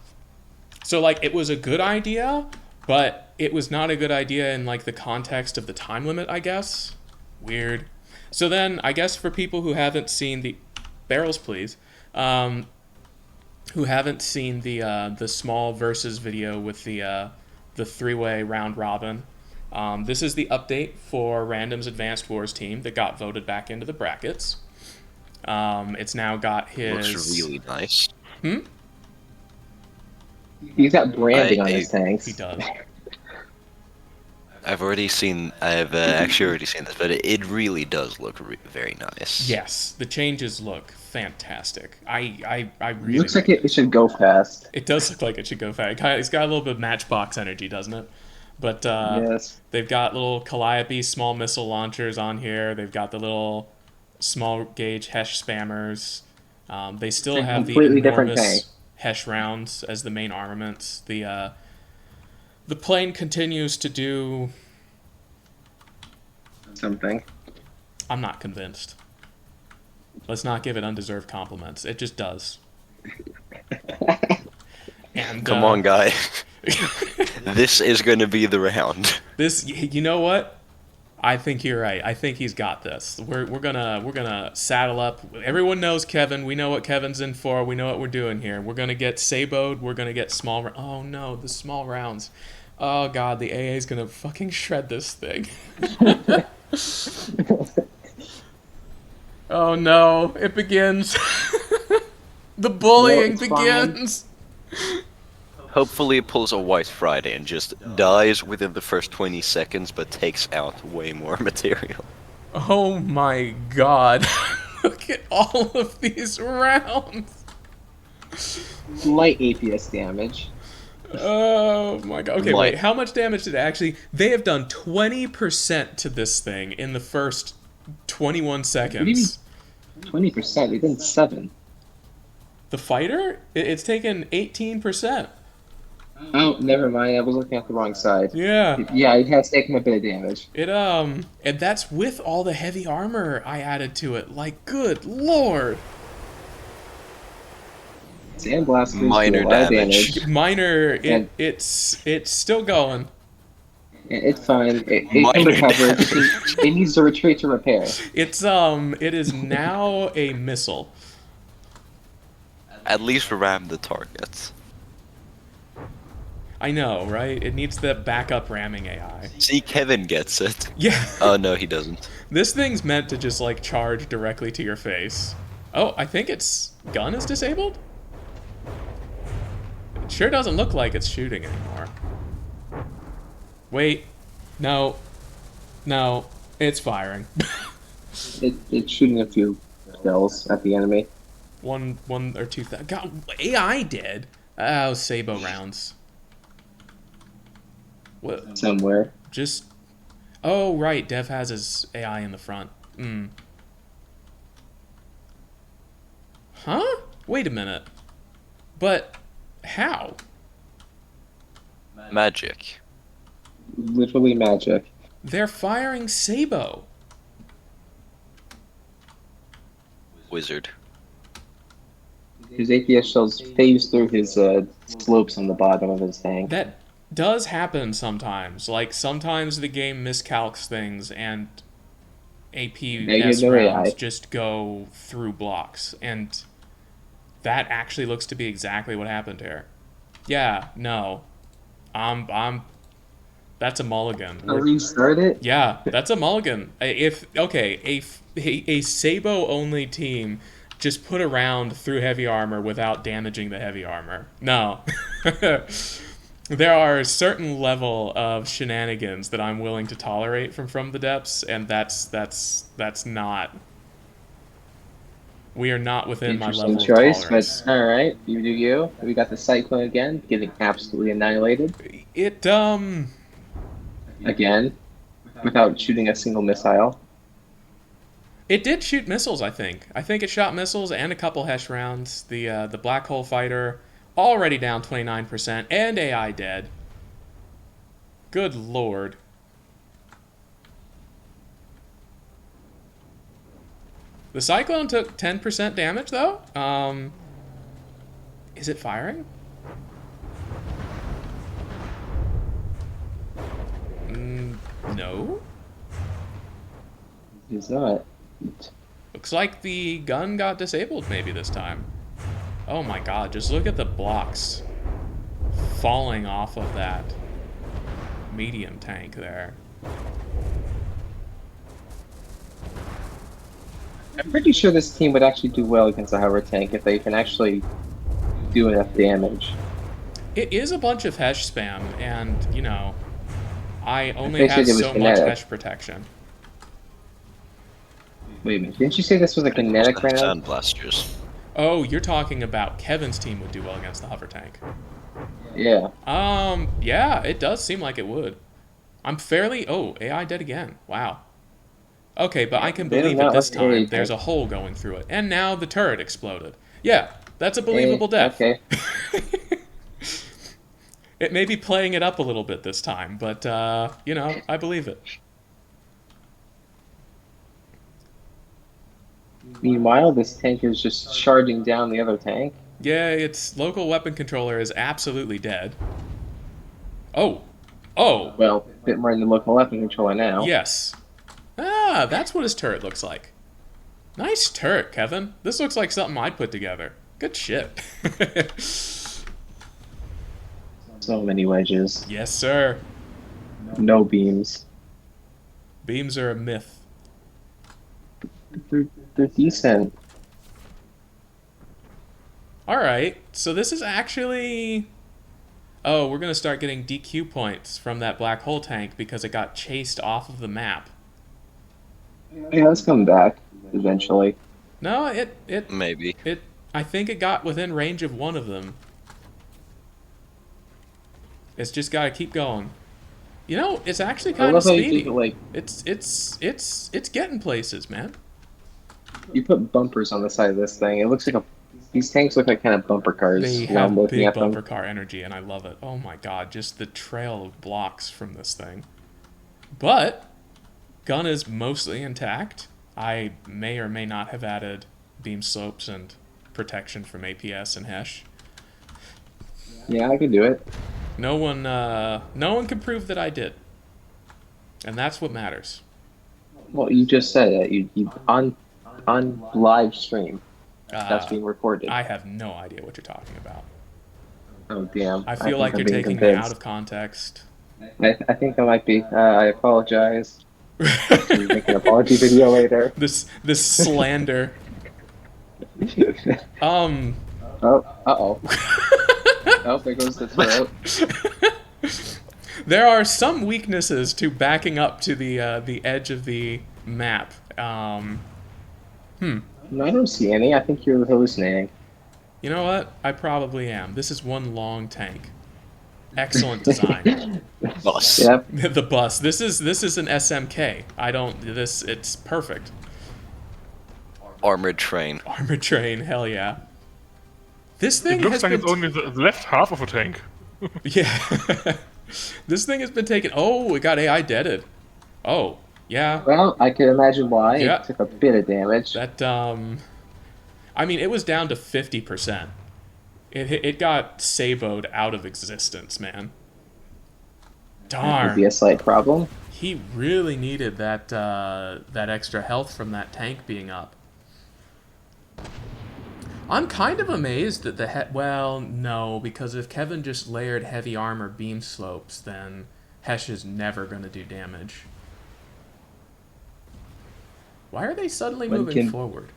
Speaker 1: So, like, it was a good idea, but it was not a good idea in, like, the context of the time limit, I guess. Weird. So then, I guess for people who haven't seen the... Barrels, please. Who haven't seen the small versus video with the three-way round robin. This is the update for Random's Advanced Wars team that got voted back into the brackets. It's now got his...
Speaker 3: Looks really nice.
Speaker 2: He's got branding on his tanks.
Speaker 1: He does.
Speaker 3: I've actually already seen this, but it really does look very nice.
Speaker 1: Yes, the changes look fantastic. I really
Speaker 2: Looks like it should go fast.
Speaker 1: It does look like it should go fast. It's got a little bit of Matchbox energy, doesn't it? But
Speaker 2: Yes.
Speaker 1: they've got little Calliope small missile launchers on here. They've got the little small gauge Hesh spammers. They still
Speaker 2: It's a
Speaker 1: have the
Speaker 2: completely different
Speaker 1: enormous
Speaker 2: tank.
Speaker 1: Hesh rounds as the main armaments. The plane continues to do...
Speaker 2: Something.
Speaker 1: I'm not convinced. Let's not give it undeserved compliments. It just does. And
Speaker 3: Come on, guy. This is going to be the round.
Speaker 1: You know what? I think you're right. I think he's got this. We're gonna saddle up. Everyone knows Kevin. We know what Kevin's in for. We know what we're doing here. We're gonna get Saboed. We're gonna get small. Oh no, the small rounds. Oh god, the AA is gonna fucking shred this thing. Oh no, it begins. The bullying
Speaker 2: No, it's fine.
Speaker 1: begins.
Speaker 3: Hopefully it pulls a White Friday and just dies within the first 20 seconds, but takes out way more material.
Speaker 1: Oh my god. Look at all of these rounds.
Speaker 2: Light APS damage.
Speaker 1: Oh my god. Okay,
Speaker 3: Light.
Speaker 1: wait. How much damage did it actually... They have done 20% to this thing in the first 21 seconds.
Speaker 2: 20%. They did 7.
Speaker 1: The fighter? It's taken 18%.
Speaker 2: Oh, never mind. I was looking at the wrong side.
Speaker 1: Yeah.
Speaker 2: Yeah, it has taken a bit of damage.
Speaker 1: And that's with all the heavy armor I added to it. Like, good lord.
Speaker 2: Sandblast gives
Speaker 3: Minor
Speaker 2: you a lot of
Speaker 3: damage.
Speaker 1: Minor,
Speaker 2: And-
Speaker 1: it's still going.
Speaker 2: It's fine. It can
Speaker 3: Minor
Speaker 2: recover.
Speaker 3: damage.
Speaker 2: It needs to retreat to repair.
Speaker 1: It is now a missile.
Speaker 3: At least ram the targets.
Speaker 1: I know, right? It needs the backup ramming AI.
Speaker 3: See, Kevin gets it.
Speaker 1: Yeah.
Speaker 3: Oh, no, he doesn't.
Speaker 1: This thing's meant to just, like, charge directly to your face. Oh, I think its gun is disabled? It sure doesn't look like it's shooting anymore. Wait. No. No. It's firing.
Speaker 2: It's shooting a few shells at the enemy.
Speaker 1: one or two. God, AI dead. Oh, Sabo rounds. What?
Speaker 2: Somewhere.
Speaker 1: Just. Oh right, Dev has his AI in the front. Huh? Wait a minute. But how?
Speaker 3: Magic.
Speaker 2: Literally magic.
Speaker 1: They're firing Sabo.
Speaker 3: Wizard.
Speaker 2: His APS shells phase through his slopes on the bottom of his tank.
Speaker 1: That does happen sometimes. Like, sometimes the game miscalcs things and APS
Speaker 2: no
Speaker 1: rounds
Speaker 2: AI.
Speaker 1: just go through blocks. And that actually looks to be exactly what happened here. Yeah, no. That's a mulligan.
Speaker 2: I'll restart it?
Speaker 1: Yeah, that's a mulligan. A Sabo only team just put a round through heavy armor without damaging the heavy armor. No. There are a certain level of shenanigans that I'm willing to tolerate from the depths, and that's not. We are not within my level
Speaker 2: Interesting
Speaker 1: of
Speaker 2: choice,
Speaker 1: tolerance.
Speaker 2: but alright, you do you. We got the Cyclone again, getting absolutely annihilated.
Speaker 1: It
Speaker 2: Again, without shooting a single missile.
Speaker 1: It did shoot missiles, I think. I think it shot missiles and a couple Hesh rounds. The Black Hole Fighter already down 29%, and AI dead. Good lord. The Cyclone took 10% damage, though. Is it firing? No.
Speaker 2: Is that?
Speaker 1: Looks like the gun got disabled maybe this time. Oh my god, just look at the blocks falling off of that medium tank there.
Speaker 2: I'm pretty sure this team would actually do well against a hover tank if they can actually do enough damage.
Speaker 1: It is a bunch of Hesh spam, and, you know, I only
Speaker 2: They
Speaker 1: have
Speaker 2: said it was
Speaker 1: so much
Speaker 2: kinetic.
Speaker 1: Hesh protection.
Speaker 2: Wait a minute, didn't you say this was a kinetic round?
Speaker 3: Sound blasters.
Speaker 1: Oh, you're talking about Kevin's team would do well against the hover tank.
Speaker 2: Yeah.
Speaker 1: Yeah, it does seem like it would. I'm fairly... Oh, AI dead again. Wow. Okay, but I can
Speaker 2: They don't
Speaker 1: believe
Speaker 2: know
Speaker 1: it this
Speaker 2: what AI
Speaker 1: time. There's a hole going through it. And now the turret exploded. Yeah, that's a believable death.
Speaker 2: Okay.
Speaker 1: It may be playing it up a little bit this time, but, you know, I believe it.
Speaker 2: Meanwhile, this tank is just charging down the other tank.
Speaker 1: Yeah, its local weapon controller is absolutely dead. Oh. Oh.
Speaker 2: Well, a bit more in the local weapon controller now.
Speaker 1: Yes. Ah, that's what his turret looks like. Nice turret, Kevin. This looks like something I'd put together. Good shit.
Speaker 2: So many wedges.
Speaker 1: Yes, sir.
Speaker 2: No beams.
Speaker 1: Beams are a myth.
Speaker 2: They're decent.
Speaker 1: Alright, so this is actually... Oh, we're going to start getting DQ points from that black hole tank because it got chased off of the map.
Speaker 2: Yeah, let's come back eventually.
Speaker 1: No,
Speaker 3: Maybe.
Speaker 1: I think it got within range of one of them. It's just got to keep going. You know, it's actually
Speaker 2: I
Speaker 1: kind
Speaker 2: love
Speaker 1: of
Speaker 2: how you
Speaker 1: speedy.
Speaker 2: do, like,
Speaker 1: It's getting places, man.
Speaker 2: you put bumpers on the side of this thing. It looks like these tanks look like kind of bumper cars.
Speaker 1: They
Speaker 2: when I'm
Speaker 1: have
Speaker 2: looking
Speaker 1: big
Speaker 2: at them.
Speaker 1: bumper car energy, and I love it. Oh my god, just the trail of blocks from this thing. But, gun is mostly intact. I may or may not have added beam slopes and protection from APS and Hesh.
Speaker 2: Yeah, I could do it.
Speaker 1: No one can prove that I did. And that's what matters.
Speaker 2: Well, you just said it. You on live stream. That's being recorded.
Speaker 1: I have no idea what you're talking about.
Speaker 2: Oh damn!
Speaker 1: I feel
Speaker 2: think
Speaker 1: like
Speaker 2: I'm
Speaker 1: you're
Speaker 2: being
Speaker 1: taking me
Speaker 2: convinced.
Speaker 1: out of context.
Speaker 2: I think I might be. I apologize. We'll make an apology video later.
Speaker 1: This slander.
Speaker 2: Oh, uh-oh. Oh, there goes the throat.
Speaker 1: There are some weaknesses to backing up to the edge of the map.
Speaker 2: No, I don't see any. I think you're hallucinating.
Speaker 1: You know what? I probably am. This is one long tank. Excellent design.
Speaker 3: Bus.
Speaker 2: Yep.
Speaker 1: The bus. This is an SMK. It's perfect.
Speaker 3: Armored train.
Speaker 1: Armored train, hell yeah. This thing
Speaker 4: It looks
Speaker 1: has
Speaker 4: like
Speaker 1: been
Speaker 4: it's only the left half of a tank.
Speaker 1: yeah. This thing has been taken. Oh, it got AI deaded. Oh, yeah.
Speaker 2: Well, I can imagine why.
Speaker 1: Yeah.
Speaker 2: It took a bit of damage.
Speaker 1: That I mean, it was down to 50%. It got Saboed out of existence, man.
Speaker 2: That would be
Speaker 1: Darn.
Speaker 2: a slight problem.
Speaker 1: He really needed that extra health from that tank being up. I'm kind of amazed that well, no, because if Kevin just layered heavy armor beam slopes, then Hesh is never going to do damage. Why are they suddenly
Speaker 2: When
Speaker 1: moving
Speaker 2: can-
Speaker 1: forward?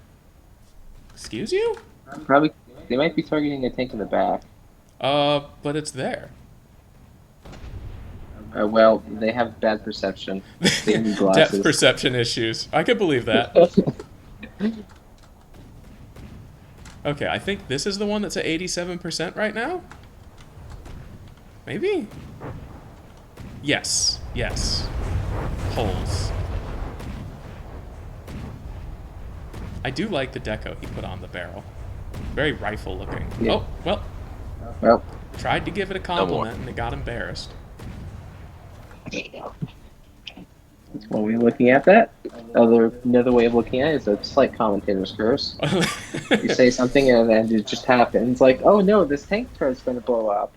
Speaker 1: Excuse you?
Speaker 2: Probably, they might be targeting a tank in the back.
Speaker 1: But it's there.
Speaker 2: Well, they have bad perception. They need glasses.
Speaker 1: Depth perception issues. I could believe that. Okay, I think this is the one that's at 87% right now? Maybe? Yes. Yes. Holes. I do like the deco he put on the barrel. Very rifle looking.
Speaker 2: Yeah.
Speaker 1: Oh, well,
Speaker 2: Well,
Speaker 1: tried to give it a
Speaker 3: more.
Speaker 1: compliment and it got embarrassed.
Speaker 2: when we're looking at that, another way of looking at it is a slight commentator's curse. You say something and then it just happens. Like, oh no, this tank turret's going to blow up.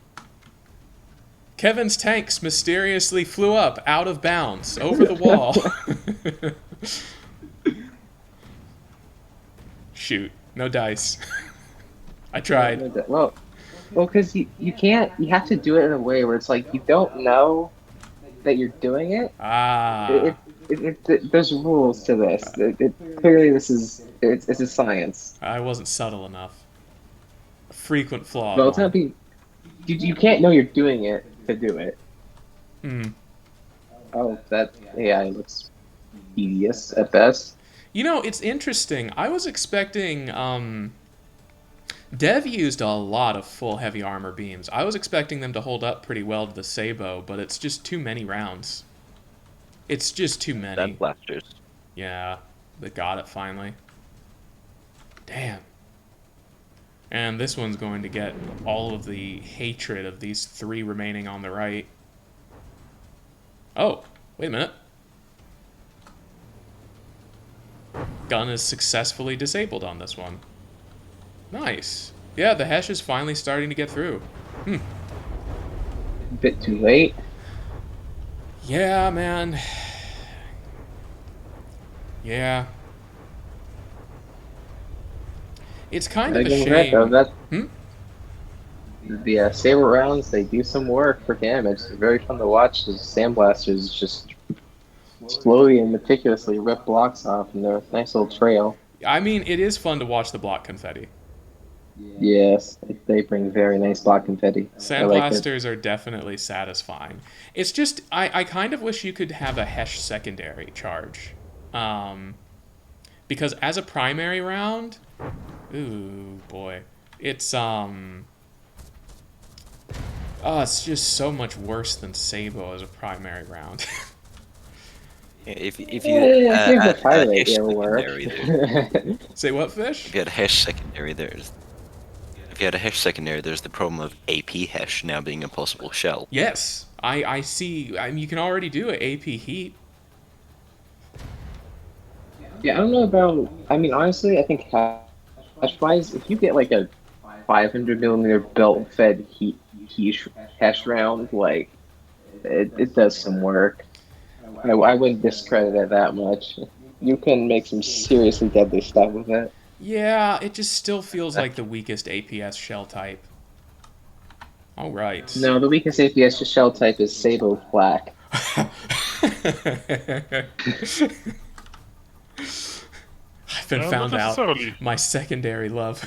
Speaker 1: Kevin's tanks mysteriously flew up out of bounds over the wall. Shoot, no dice. I tried.
Speaker 2: Well, because you can't. You have to do it in a way where it's like you don't know that you're doing it.
Speaker 1: Ah,
Speaker 2: There's rules to this. Clearly, it's a science.
Speaker 1: I wasn't subtle enough. A frequent flaw.
Speaker 2: Well, it's not being. You can't know you're doing it to do it.
Speaker 1: Hmm.
Speaker 2: Oh, that AI looks tedious at best.
Speaker 1: You know, it's interesting. I was expecting. Dev used a lot of full heavy armor beams. I was expecting them to hold up pretty well to the Sabo, but it's just too many rounds. It's just too many.
Speaker 3: Sand blasters.
Speaker 1: Yeah, they got it finally. Damn. And this one's going to get all of the hatred of these three remaining on the right. Oh, wait a minute. Gun is successfully disabled on this one. Nice. Yeah, the Hesh is finally starting to get through.
Speaker 2: A bit too late.
Speaker 1: Yeah, man. Yeah. It's kind of a shame.
Speaker 2: The saber rounds, they do some work for damage. They're very fun to watch. The sandblasters just slowly and meticulously rip blocks off in their nice little trail.
Speaker 1: I mean, it is fun to watch the block confetti.
Speaker 2: Yes, they bring very nice block confetti. I like it.
Speaker 1: Sandblasters are definitely satisfying. It's just, I kind of wish you could have a Hesh secondary charge. Because as a primary round, ooh, boy. It's just so much worse than Sabo as a primary round.
Speaker 3: Yeah, if you
Speaker 2: I think the fire rate
Speaker 3: Hesh
Speaker 2: will work.
Speaker 3: secondary there,
Speaker 1: Say what, Fish?
Speaker 3: if you had a Hesh secondary, there's the problem of AP Hesh now being a possible shell.
Speaker 1: Yes, I see. I mean, you can already do an AP heat.
Speaker 2: Yeah, I don't know about. I mean, honestly, I think hash-wise, if you get like a 500mm belt-fed hash round, like it does some work. I wouldn't discredit it that much. You can make some seriously deadly stuff with it.
Speaker 1: Yeah, it just still feels like the weakest APS shell type. All right.
Speaker 2: No, the weakest APS shell type is Sabo Black.
Speaker 1: I've been
Speaker 4: Not
Speaker 1: found out.
Speaker 4: necessarily.
Speaker 1: My secondary love.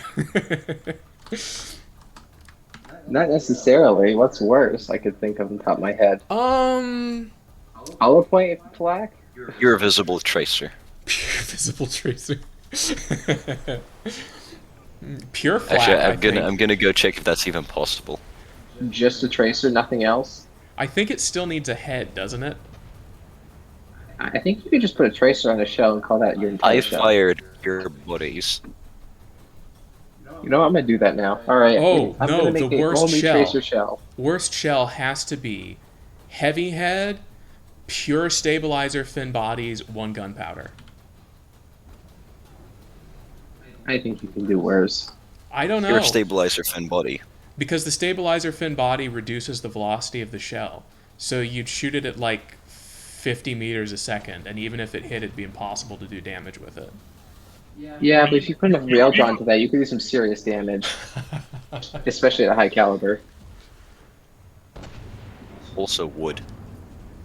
Speaker 2: Not necessarily. What's worse? I could think of on top of my head.
Speaker 1: Pure
Speaker 2: Hollow Point Black?
Speaker 3: You're a visible tracer.
Speaker 1: visible tracer. Pure flak,
Speaker 3: Actually,
Speaker 1: I think.
Speaker 3: I'm gonna go check if that's even possible.
Speaker 2: Just a tracer, nothing else.
Speaker 1: I think it still needs a head, doesn't it?
Speaker 2: I think you could just put a tracer on a shell and call that your entire
Speaker 3: I
Speaker 2: shell.
Speaker 3: fired your bodies.
Speaker 2: You know what? I'm gonna do that now. All right.
Speaker 1: Oh,
Speaker 2: I'm
Speaker 1: no,
Speaker 2: gonna
Speaker 1: the
Speaker 2: make
Speaker 1: worst
Speaker 2: only
Speaker 1: shell.
Speaker 2: tracer shell.
Speaker 1: Worst shell has to be heavy head, pure stabilizer fin bodies, 1 gunpowder.
Speaker 2: I think you can do worse.
Speaker 1: I don't know.
Speaker 3: Your stabilizer fin body.
Speaker 1: Because the stabilizer fin body reduces the velocity of the shell. So you'd shoot it at like 50 meters a second, and even if it hit, it'd be impossible to do damage with it.
Speaker 2: Yeah, but if you put enough railgun into that, you could do some serious damage, especially at a high caliber.
Speaker 3: Also wood.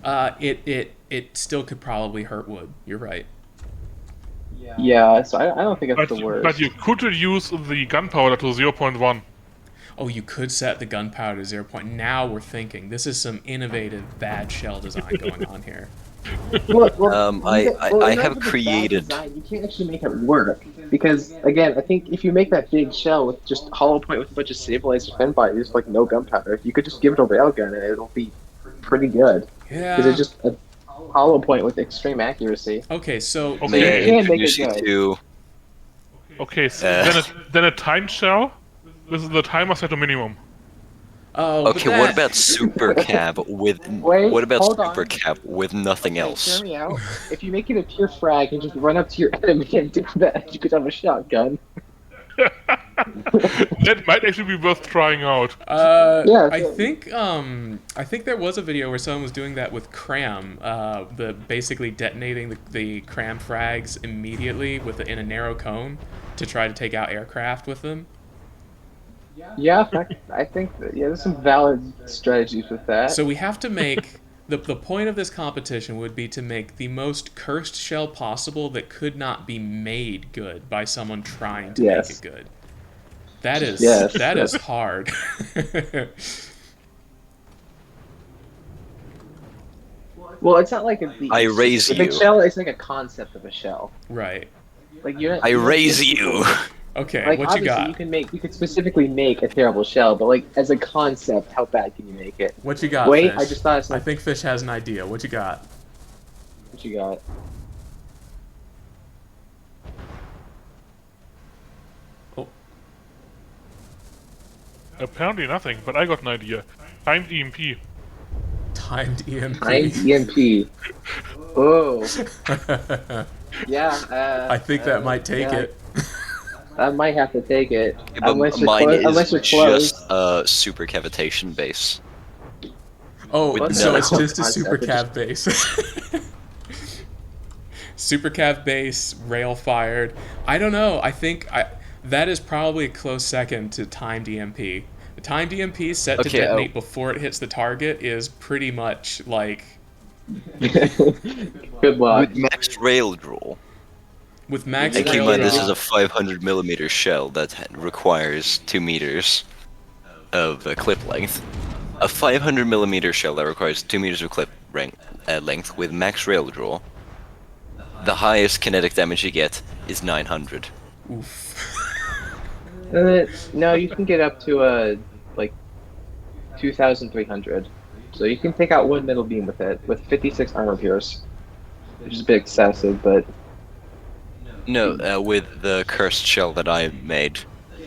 Speaker 1: It still could probably hurt wood. You're right.
Speaker 2: Yeah, so I don't think that's
Speaker 4: But,
Speaker 2: the worst.
Speaker 4: but you could reduce the gunpowder to 0.1.
Speaker 1: Oh, you could set the gunpowder to 0 point. Now we're thinking. This is some innovative bad shell design going on here.
Speaker 3: I have created.
Speaker 2: Design, you can't actually make it work because, again, I think if you make that big shell with just hollow point with a bunch of stabilizer fin bodies, like no gunpowder, you could just give it a railgun and it'll be pretty good.
Speaker 1: Yeah.
Speaker 2: Because it's just a hollow point with extreme accuracy.
Speaker 1: Okay, so
Speaker 4: Okay.
Speaker 3: May I
Speaker 2: You can make
Speaker 3: introduce
Speaker 2: it
Speaker 3: you
Speaker 2: good.
Speaker 3: to?
Speaker 4: Okay, so then a timed shell. This is the timer set to minimum.
Speaker 1: oh, but
Speaker 3: Okay, what about super cab with?
Speaker 2: Wait,
Speaker 3: What about
Speaker 2: hold
Speaker 3: super
Speaker 2: on.
Speaker 3: cab with nothing
Speaker 2: Hey,
Speaker 3: else?
Speaker 2: hear me out. If you make it a pure frag and just run up to your enemy and do that, you could have a shotgun.
Speaker 4: That might actually be worth trying out.
Speaker 2: Yeah,
Speaker 1: I
Speaker 2: so-
Speaker 1: think there was a video where someone was doing that with cram, the basically detonating the cram frags immediately in a narrow cone to try to take out aircraft with them.
Speaker 2: Yeah, I think that, yeah, there's some valid strategies with that.
Speaker 1: So we have to make the point of this competition would be to make the most cursed shell possible that could not be made good by someone trying to
Speaker 2: Yes.
Speaker 1: make it good. That is
Speaker 2: Yes.
Speaker 1: that is hard.
Speaker 2: Well, it's not like
Speaker 3: I raise
Speaker 2: the big
Speaker 3: you.
Speaker 2: shell. It's like a concept of a shell.
Speaker 1: Right.
Speaker 2: Like you're.
Speaker 3: I raise you.
Speaker 1: Okay,
Speaker 2: Like
Speaker 1: what you
Speaker 2: obviously
Speaker 1: got?
Speaker 2: you could specifically make a terrible shell, but like as a concept, how bad can you make it?
Speaker 1: What you got,
Speaker 2: Wait,
Speaker 1: Fish?
Speaker 2: I just thought it's
Speaker 1: I
Speaker 2: like
Speaker 1: think Fish has an idea. What you got?
Speaker 2: what you got.
Speaker 1: Oh,
Speaker 4: Apparently nothing, but I got an idea. Timed EMP.
Speaker 1: timed EMP.
Speaker 2: Timed EMP. Oh, yeah.
Speaker 1: I think that might take
Speaker 2: yeah.
Speaker 1: it.
Speaker 2: I might have to take it.
Speaker 3: Yeah, but
Speaker 2: Unless you're
Speaker 3: mine
Speaker 2: close.
Speaker 3: is
Speaker 2: Unless you're close.
Speaker 3: just a super cavitation base.
Speaker 1: Oh,
Speaker 3: With
Speaker 1: so
Speaker 3: no
Speaker 1: it's just a
Speaker 2: concept,
Speaker 1: super
Speaker 2: it
Speaker 1: cav base. Super cav base, rail fired. I don't know. I think that is probably a close second to timed EMP. The timed EMP set to
Speaker 3: Okay,
Speaker 1: detonate before it hits the target is pretty much like
Speaker 2: Good luck.
Speaker 3: With max rail draw.
Speaker 1: with max
Speaker 3: And keep in
Speaker 1: rail
Speaker 3: mind, this
Speaker 1: draw-
Speaker 3: is a 500 millimeter shell that requires 2 meters of clip length. A 500 millimeter shell that requires 2 meters of clip length with max rail draw. The highest kinetic damage you get is 900.
Speaker 1: Oof.
Speaker 2: No, you can get up to like 2,300. So you can take out one middle beam with it with 56 armor pierce, which is a bit excessive, but
Speaker 3: No, with the cursed shell that I made.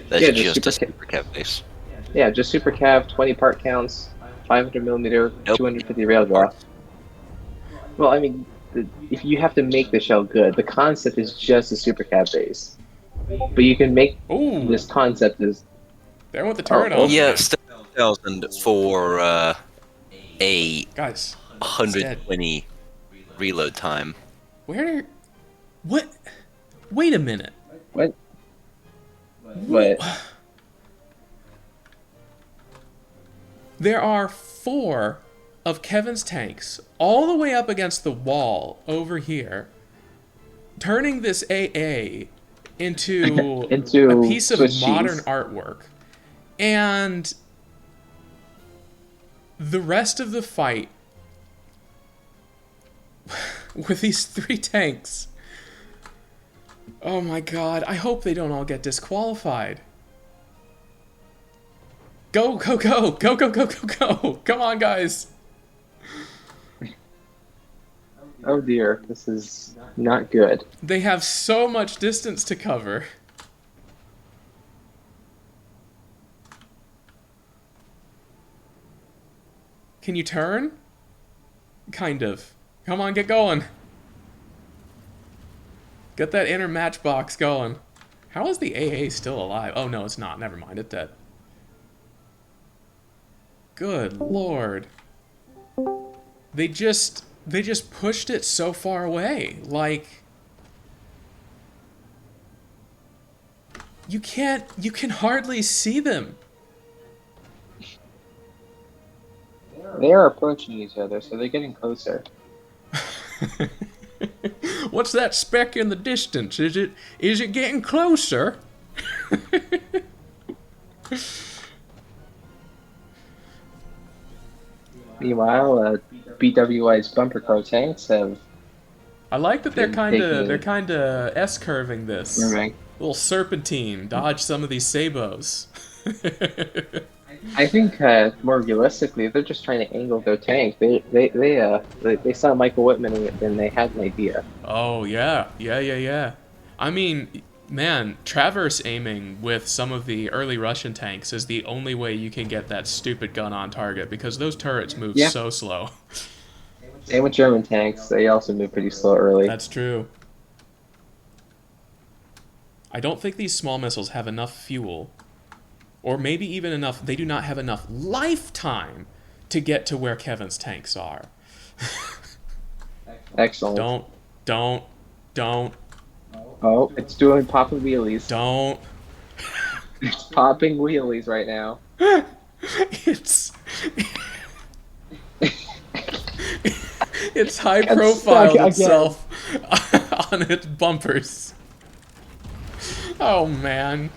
Speaker 3: That's
Speaker 2: Yeah,
Speaker 3: just
Speaker 2: just
Speaker 3: a
Speaker 2: super
Speaker 3: super cav base.
Speaker 2: yeah, just super cav, 20 part counts, 500 millimeter,
Speaker 3: Nope.
Speaker 2: 250 rail draw. Well, I mean, if you have to make the shell good, the concept is just a super cav base, but you can make
Speaker 1: Ooh,
Speaker 2: this concept is
Speaker 1: there went the turret
Speaker 2: Oh,
Speaker 1: on.
Speaker 3: Yeah, 7,000 for a
Speaker 1: Guys,
Speaker 3: 120 reload time.
Speaker 1: where? What? Wait a minute.
Speaker 2: what?
Speaker 1: There are 4 of Kevin's tanks all the way up against the wall over here, turning this AA into,
Speaker 2: Into
Speaker 1: a piece of
Speaker 2: Swiss
Speaker 1: modern
Speaker 2: cheese.
Speaker 1: artwork. And the rest of the fight with these 3 tanks Oh my god, I hope they don't all get disqualified. Go, go, go! Go, go, go, go, go! Come on, guys!
Speaker 2: Oh dear, this is not good.
Speaker 1: They have so much distance to cover. Can you turn? Kind of. Come on, get going. Get that inner matchbox going. How is the AA still alive? Oh, no, it's not. Never mind. It's dead. Good lord. They just pushed it so far away. Like, you can hardly see them.
Speaker 2: They are approaching each other, so they're getting closer.
Speaker 1: What's that speck in the distance? Is it getting closer?
Speaker 2: Meanwhile, BWI's bumper car tanks have
Speaker 1: I like that they're
Speaker 2: Been taking-
Speaker 1: kind of S-curving this.
Speaker 2: moving.
Speaker 1: Little serpentine, dodge some of these sabos.
Speaker 2: I think more realistically, they're just trying to angle their tank. They saw Michael Whitman and they had an idea.
Speaker 1: Oh yeah. I mean, man, traverse aiming with some of the early Russian tanks is the only way you can get that stupid gun on target because those turrets move
Speaker 2: Yeah.
Speaker 1: so slow.
Speaker 2: Same with German tanks. They also move pretty slow early.
Speaker 1: That's true. I don't think these small missiles have enough fuel, or maybe even enough. They do not have enough lifetime to get to where Kevin's tanks are.
Speaker 2: Excellent.
Speaker 1: Don't.
Speaker 2: Oh, it's doing popping wheelies.
Speaker 1: Don't.
Speaker 2: It's popping wheelies right now.
Speaker 1: It's it's high
Speaker 2: It's
Speaker 1: profiled
Speaker 2: stuck again.
Speaker 1: itself on its bumpers. Oh man,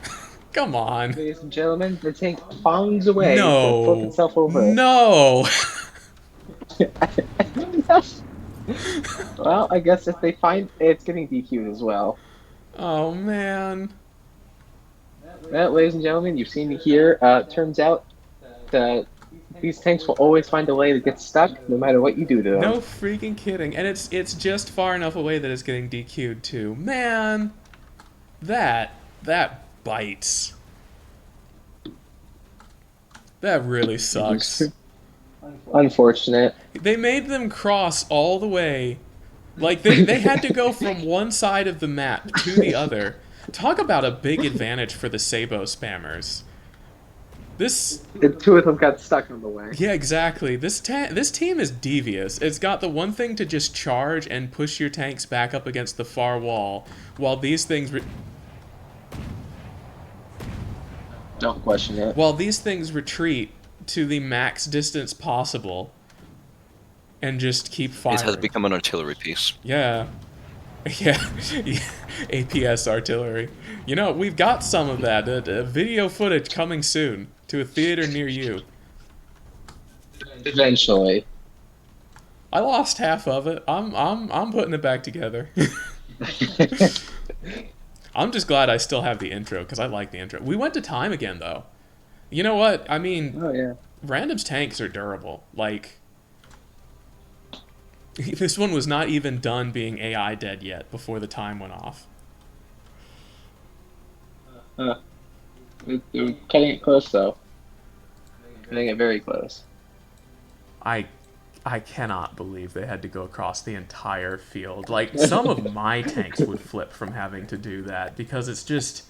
Speaker 1: come on.
Speaker 2: Ladies and gentlemen, the tank bounds away.
Speaker 1: No.
Speaker 2: To flip itself over.
Speaker 1: No.
Speaker 2: Well, I guess if they find it's getting DQ'd as well.
Speaker 1: Oh man.
Speaker 2: Well, ladies and gentlemen, you've seen me here. Turns out that these tanks will always find a way to get stuck, no matter what you do to them.
Speaker 1: No freaking kidding. And it's just far enough away that it's getting DQ'd too. Man, that bites. That really sucks.
Speaker 2: Unfortunate.
Speaker 1: They made them cross all the way. Like, they had to go from one side of the map to the other. Talk about a big advantage for the Sabo spammers.
Speaker 2: The two of them got stuck on the way.
Speaker 1: Yeah, exactly. This team is devious. It's got the one thing to just charge and push your tanks back up against the far wall, while these things
Speaker 2: Don't question it.
Speaker 1: retreat to the max distance possible, and just keep firing.
Speaker 3: It has become an artillery piece.
Speaker 1: Yeah. Yeah. APS artillery. You know, we've got some of that. Video footage coming soon to a theater near you.
Speaker 2: Eventually.
Speaker 1: I lost half of it. I'm putting it back together. I'm just glad I still have the intro because I like the intro. We went to time again though. You know what? I mean,
Speaker 2: Oh yeah.
Speaker 1: Random's tanks are durable. Like, this one was not even done being AI dead yet before the time went off.
Speaker 2: They're cutting it close though. Cutting it very close.
Speaker 1: I cannot believe they had to go across the entire field. Like, some of my tanks would flip from having to do that because it's just...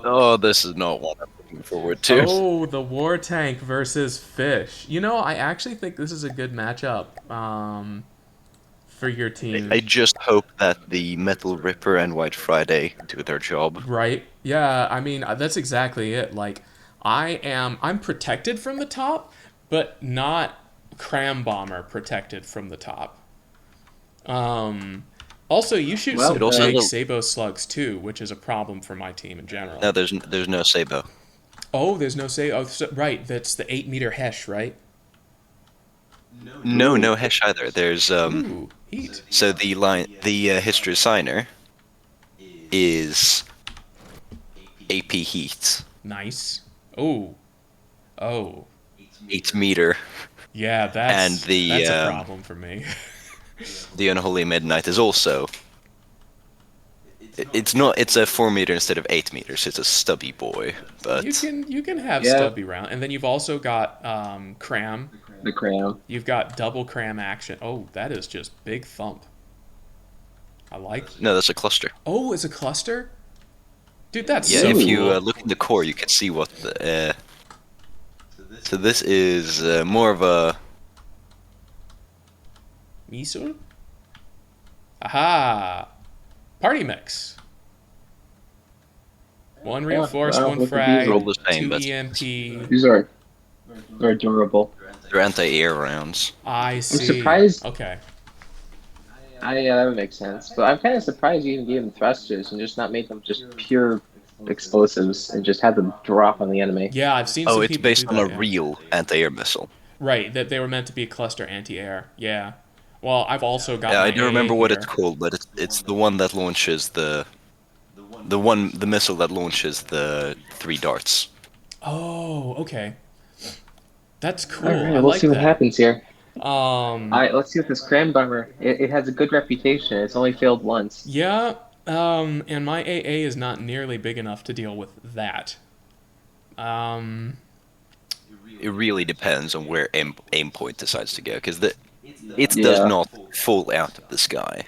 Speaker 3: Oh, this is not what I'm looking forward to.
Speaker 1: Oh, the war tank versus fish. You know, I actually think this is a good matchup for your team.
Speaker 3: I just hope that the Metal Ripper and White Friday do their job.
Speaker 1: Right? Yeah, I mean, that's exactly it. Like, I'm protected from the top, but not Cram Bomber protected from the top. Also, you shoot
Speaker 2: Well,
Speaker 1: some
Speaker 3: it also
Speaker 1: big
Speaker 3: will-
Speaker 1: Sabo slugs too, which is a problem for my team in general.
Speaker 3: No, there's no Sabo.
Speaker 1: Oh, there's no Sabo. Oh, right, that's the 8-meter Hesh, right?
Speaker 3: No Hesh either. There's
Speaker 1: Ooh, heat.
Speaker 3: so the history signer is AP heat.
Speaker 1: Nice. Oh.
Speaker 3: 8 meter.
Speaker 1: Yeah,
Speaker 3: And
Speaker 1: that's
Speaker 3: the,
Speaker 1: a problem for me.
Speaker 3: The Unholy Midnight is also... It's a 4 meter instead of 8 meters. It's a stubby boy, but...
Speaker 1: You can have
Speaker 2: Yeah.
Speaker 1: stubby round, and then you've also got cram.
Speaker 2: The cram.
Speaker 1: You've got double cram action. Oh, that is just big thump. I like.
Speaker 3: No, that's a cluster.
Speaker 1: Oh, it's a cluster. Dude, that's
Speaker 3: Yeah,
Speaker 1: so
Speaker 3: if you
Speaker 1: cool.
Speaker 3: look in the core, you can see what the... So this is more of a...
Speaker 1: Miso? Aha! Party mix. One reinforce,
Speaker 2: wow,
Speaker 1: one
Speaker 2: look at
Speaker 1: frag,
Speaker 2: these.
Speaker 3: Roll the same,
Speaker 1: 2
Speaker 3: but-
Speaker 1: EMP.
Speaker 2: These are very durable.
Speaker 3: They're anti-air rounds.
Speaker 1: I see.
Speaker 2: surprised-
Speaker 1: Okay.
Speaker 2: Yeah, that would make sense. But I'm kind of surprised you even gave them thrusters and just not made them just pure explosives and just had them drop on the enemy.
Speaker 1: Yeah, I've seen
Speaker 3: Oh,
Speaker 1: some
Speaker 3: it's
Speaker 1: people
Speaker 3: based
Speaker 1: do
Speaker 3: on
Speaker 1: that,
Speaker 3: a
Speaker 1: yeah.
Speaker 3: real anti-air missile.
Speaker 1: Right, that they were meant to be a cluster anti-air. Yeah. Well, I've also got
Speaker 3: Yeah,
Speaker 1: my
Speaker 3: I don't remember
Speaker 1: AA
Speaker 3: what
Speaker 1: here.
Speaker 3: it's called, but it's the one that launches the missile that launches the 3 darts.
Speaker 1: Oh, okay. That's cool.
Speaker 2: All right,
Speaker 1: I
Speaker 2: we'll
Speaker 1: like
Speaker 2: see what
Speaker 1: that.
Speaker 2: happens here.
Speaker 1: Um,
Speaker 2: All right, let's see what this cram bomber. It has a good reputation. It's only failed once.
Speaker 1: yeah, and my AA is not nearly big enough to deal with that.
Speaker 3: It really depends on where aim point decides to go, because it does
Speaker 2: Yeah.
Speaker 3: not fall out of the sky.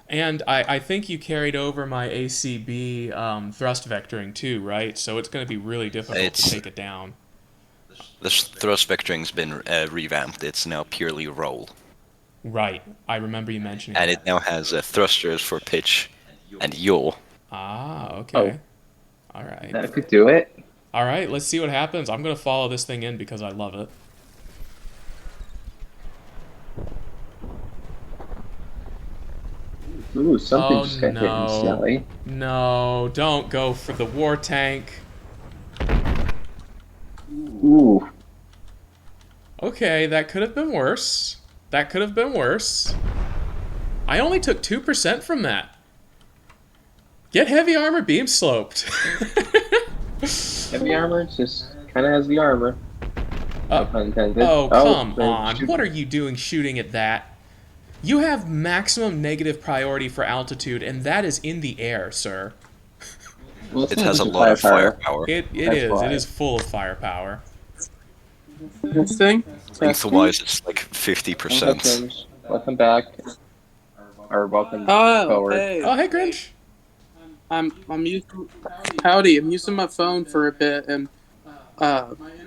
Speaker 1: And I think you carried over my ACB thrust vectoring too, right? So it's going to be really difficult to
Speaker 3: It's-
Speaker 1: take it down.
Speaker 3: The thrust vectoring's been revamped. It's now purely roll,
Speaker 1: Right. I remember you mentioning
Speaker 3: and
Speaker 1: that.
Speaker 3: it now has thrusters for pitch and yaw.
Speaker 1: Ah, okay. All right.
Speaker 2: That could do it.
Speaker 1: All right, let's see what happens. I'm going to follow this thing in because I love it.
Speaker 2: Ooh, something
Speaker 1: Oh,
Speaker 2: just got hit
Speaker 1: no.
Speaker 2: instantly.
Speaker 1: No, don't go for the war tank.
Speaker 2: Ooh.
Speaker 1: Okay, that could have been worse. That could have been worse. I only took 2% from that. Get heavy armor beam sloped.
Speaker 2: Heavy armor just kind of has the armor.
Speaker 1: Oh,
Speaker 2: Pun intended.
Speaker 1: oh, come
Speaker 2: they're
Speaker 1: on.
Speaker 2: shooting-
Speaker 1: What are you doing shooting at that? You have maximum negative priority for altitude, and that is in the air, sir.
Speaker 2: Well, it's
Speaker 3: It
Speaker 2: not
Speaker 3: has a
Speaker 2: just
Speaker 3: lot of firepower.
Speaker 1: It
Speaker 2: That's
Speaker 1: is.
Speaker 2: why.
Speaker 1: It is full of firepower.
Speaker 6: This thing?
Speaker 3: Lengthwise, it's like
Speaker 2: Welcome
Speaker 3: 50%.
Speaker 2: Welcome back. Or welcome
Speaker 6: Oh,
Speaker 2: forward.
Speaker 6: hey.
Speaker 1: Oh, hey, Kringe.
Speaker 6: I'm using howdy. I'm using my phone for a bit, and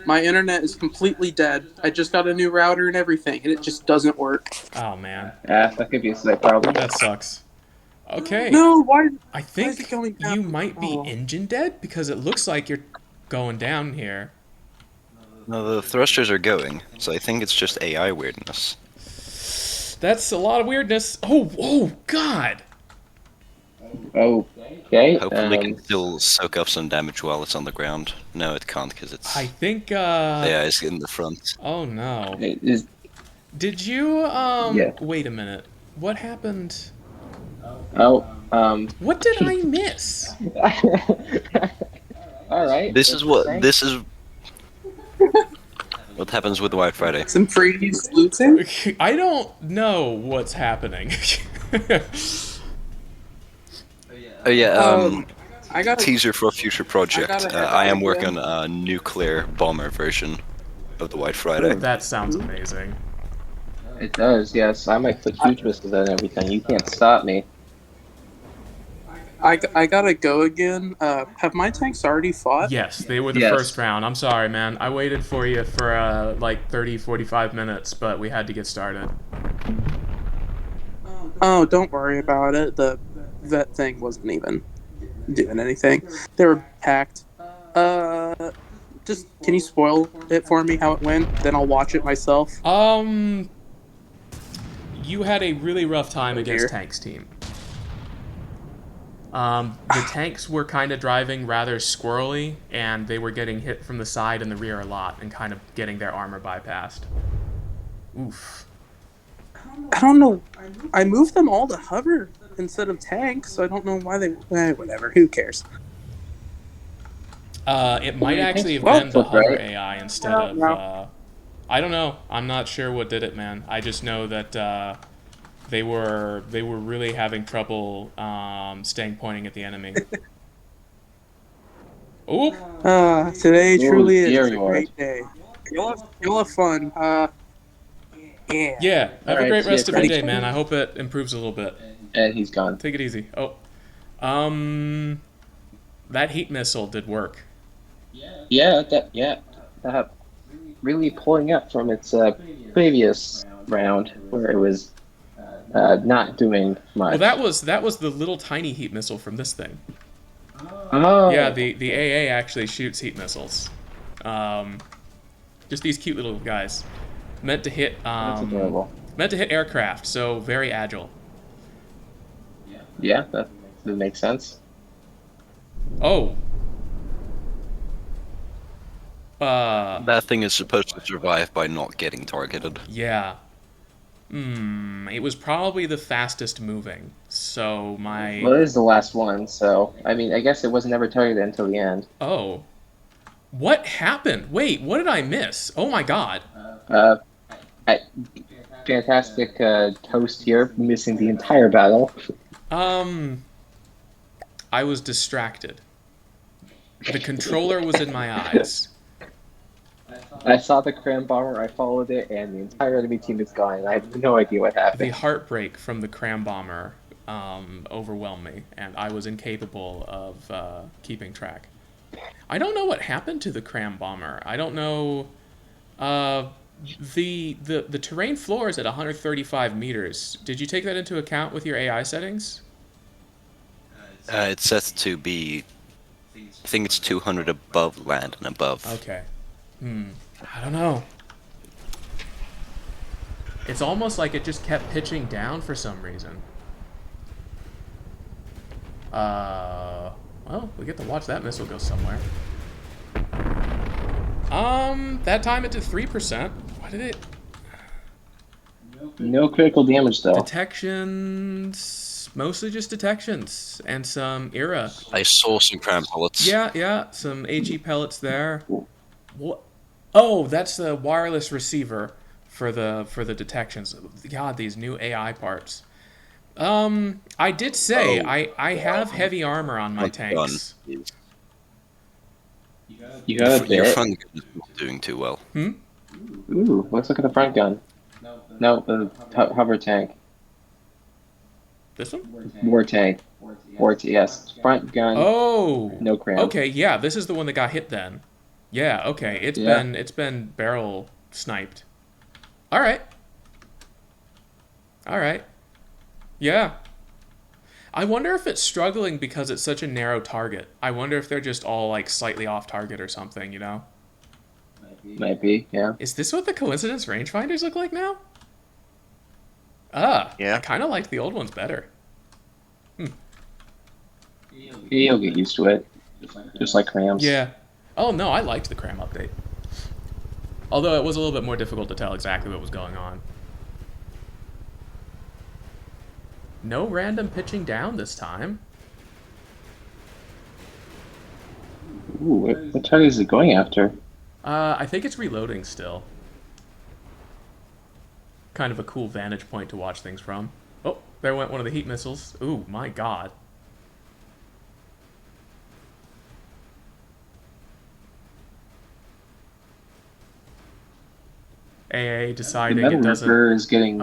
Speaker 6: my internet is completely dead. I just got a new router and everything, and it just doesn't work.
Speaker 1: Oh, man.
Speaker 2: Yeah, that could be a slight problem.
Speaker 1: That sucks. Okay.
Speaker 6: No, why?
Speaker 1: I
Speaker 6: is
Speaker 1: think
Speaker 6: it going down?
Speaker 1: you might be
Speaker 6: Oh.
Speaker 1: engine dead because it looks like you're going down here.
Speaker 3: No, the thrusters are going, so I think it's just AI weirdness.
Speaker 1: That's a lot of weirdness. Oh, God.
Speaker 2: Okay.
Speaker 3: Hopefully, it can still soak up some damage while it's on the ground. No, it can't, because it's...
Speaker 1: I think,
Speaker 3: yeah, it's in the front.
Speaker 1: Oh, no.
Speaker 2: It is,
Speaker 1: Did you,
Speaker 2: Yeah.
Speaker 1: Wait a minute. What happened?
Speaker 2: What
Speaker 1: did I miss?
Speaker 2: All right.
Speaker 3: This is what happens with White Friday.
Speaker 6: Some freeze looting?
Speaker 1: I don't know what's happening.
Speaker 3: Oh yeah,
Speaker 6: I got
Speaker 3: teaser for a future project.
Speaker 6: gotta have
Speaker 3: I am
Speaker 6: an
Speaker 3: working
Speaker 6: idea.
Speaker 3: on a nuclear bomber version of the White Friday.
Speaker 1: That sounds amazing.
Speaker 2: It does, yes. I might put huge missiles on everything. You can't stop me.
Speaker 6: I gotta go again. Have my tanks already fought?
Speaker 1: Yes, they were the
Speaker 2: Yes.
Speaker 1: first round. I'm sorry, man. I waited for you for like 30, 45 minutes, but we had to get started.
Speaker 6: Oh, don't worry about it. The vet thing wasn't even doing anything. They were packed. Just can you spoil it for me how it went? Then I'll watch it myself.
Speaker 1: You had a really rough time against
Speaker 6: dear.
Speaker 1: Tankz team. The tanks were kind of driving rather squirrely, and they were getting hit from the side and the rear a lot, and kind of getting their armor bypassed. Oof.
Speaker 6: I don't know. I moved them all to hover instead of tanks, so I don't know why they. Whatever. Who cares?
Speaker 1: It might actually have
Speaker 2: Well,
Speaker 1: been the
Speaker 2: look,
Speaker 1: hover
Speaker 2: right?
Speaker 1: AI instead
Speaker 6: No,
Speaker 1: of.
Speaker 6: no.
Speaker 1: I don't know. I'm not sure what did it, man. I just know that they were really having trouble staying pointing at the enemy. Oop.
Speaker 6: Today truly is
Speaker 2: dear
Speaker 6: a
Speaker 2: Lord.
Speaker 6: great day. You'll have fun. Yeah.
Speaker 1: Yeah. Have a
Speaker 2: Alright,
Speaker 1: great
Speaker 2: see ya,
Speaker 1: rest of your
Speaker 2: Kringe.
Speaker 1: day, man. I hope it improves a little bit.
Speaker 2: And he's gone.
Speaker 1: Take it easy. Oh. That heat missile did work.
Speaker 2: Yeah, that really pulling up from its previous round where it was not doing much.
Speaker 1: Well, that was the little tiny heat missile from this thing.
Speaker 2: Oh.
Speaker 1: Yeah, the AA actually shoots heat missiles. Just these cute little guys, meant to hit
Speaker 2: That's adorable.
Speaker 1: meant to hit aircraft, so very agile.
Speaker 2: Yeah, that makes sense.
Speaker 1: Oh.
Speaker 3: That thing is supposed to survive by not getting targeted.
Speaker 1: Yeah. It was probably the fastest moving. So
Speaker 2: Well, it is the last one, so I mean, I guess it was never targeted until the end.
Speaker 1: Oh. What happened? Wait, what did I miss? Oh my god.
Speaker 2: Fantastic toast here, missing the entire battle.
Speaker 1: I was distracted. The controller was in my eyes.
Speaker 2: I saw the cram bomber, I followed it, and the entire enemy team is gone, and I have no idea what
Speaker 1: The
Speaker 2: happened.
Speaker 1: heartbreak from the cram bomber overwhelmed me, and I was incapable of keeping track. I don't know what happened to the cram bomber. I don't know. The terrain floor is at 135 meters. Did you take that into account with your AI settings?
Speaker 3: It's set to be, I think it's 200 above land and above.
Speaker 1: Okay. I don't know. It's almost like it just kept pitching down for some reason. Well, we get to watch that missile go somewhere. That time it did 3%. Why did it?
Speaker 2: No critical damage, though.
Speaker 1: Detections, mostly just detections and some era.
Speaker 3: I saw some cram pellets.
Speaker 1: Yeah, some HE pellets there. What? Oh, that's the wireless receiver for the detections. God, these new AI parts. I did say I have heavy armor on my tanks.
Speaker 2: You got a
Speaker 3: Your
Speaker 2: bit.
Speaker 3: front gun is not doing too well.
Speaker 2: Ooh, let's look at the front gun. No, the hover tank.
Speaker 1: This one?
Speaker 2: War tank. Yes. Front gun.
Speaker 1: Oh.
Speaker 2: No cram.
Speaker 1: Okay, yeah, this is the one that got hit then. Yeah, okay. It's been barrel sniped. All right. Yeah. I wonder if it's struggling because it's such a narrow target. I wonder if they're just all like slightly off target or something, you know?
Speaker 2: Might be, yeah.
Speaker 1: Is this what the coincidence rangefinders look like now?
Speaker 5: Yeah.
Speaker 1: I kind of liked the old ones better.
Speaker 2: You'll get used to it. Just like crams.
Speaker 1: Yeah. Oh, no, I liked the cram update. Although it was a little bit more difficult to tell exactly what was going on. No random pitching down this time.
Speaker 2: Ooh, what target is it going after?
Speaker 1: I think it's reloading still. Kind of a cool vantage point to watch things from. Oh, there went one of the heat missiles. Ooh, my god. AA
Speaker 2: The
Speaker 1: deciding
Speaker 2: metal
Speaker 1: it doesn't...
Speaker 2: ripper is getting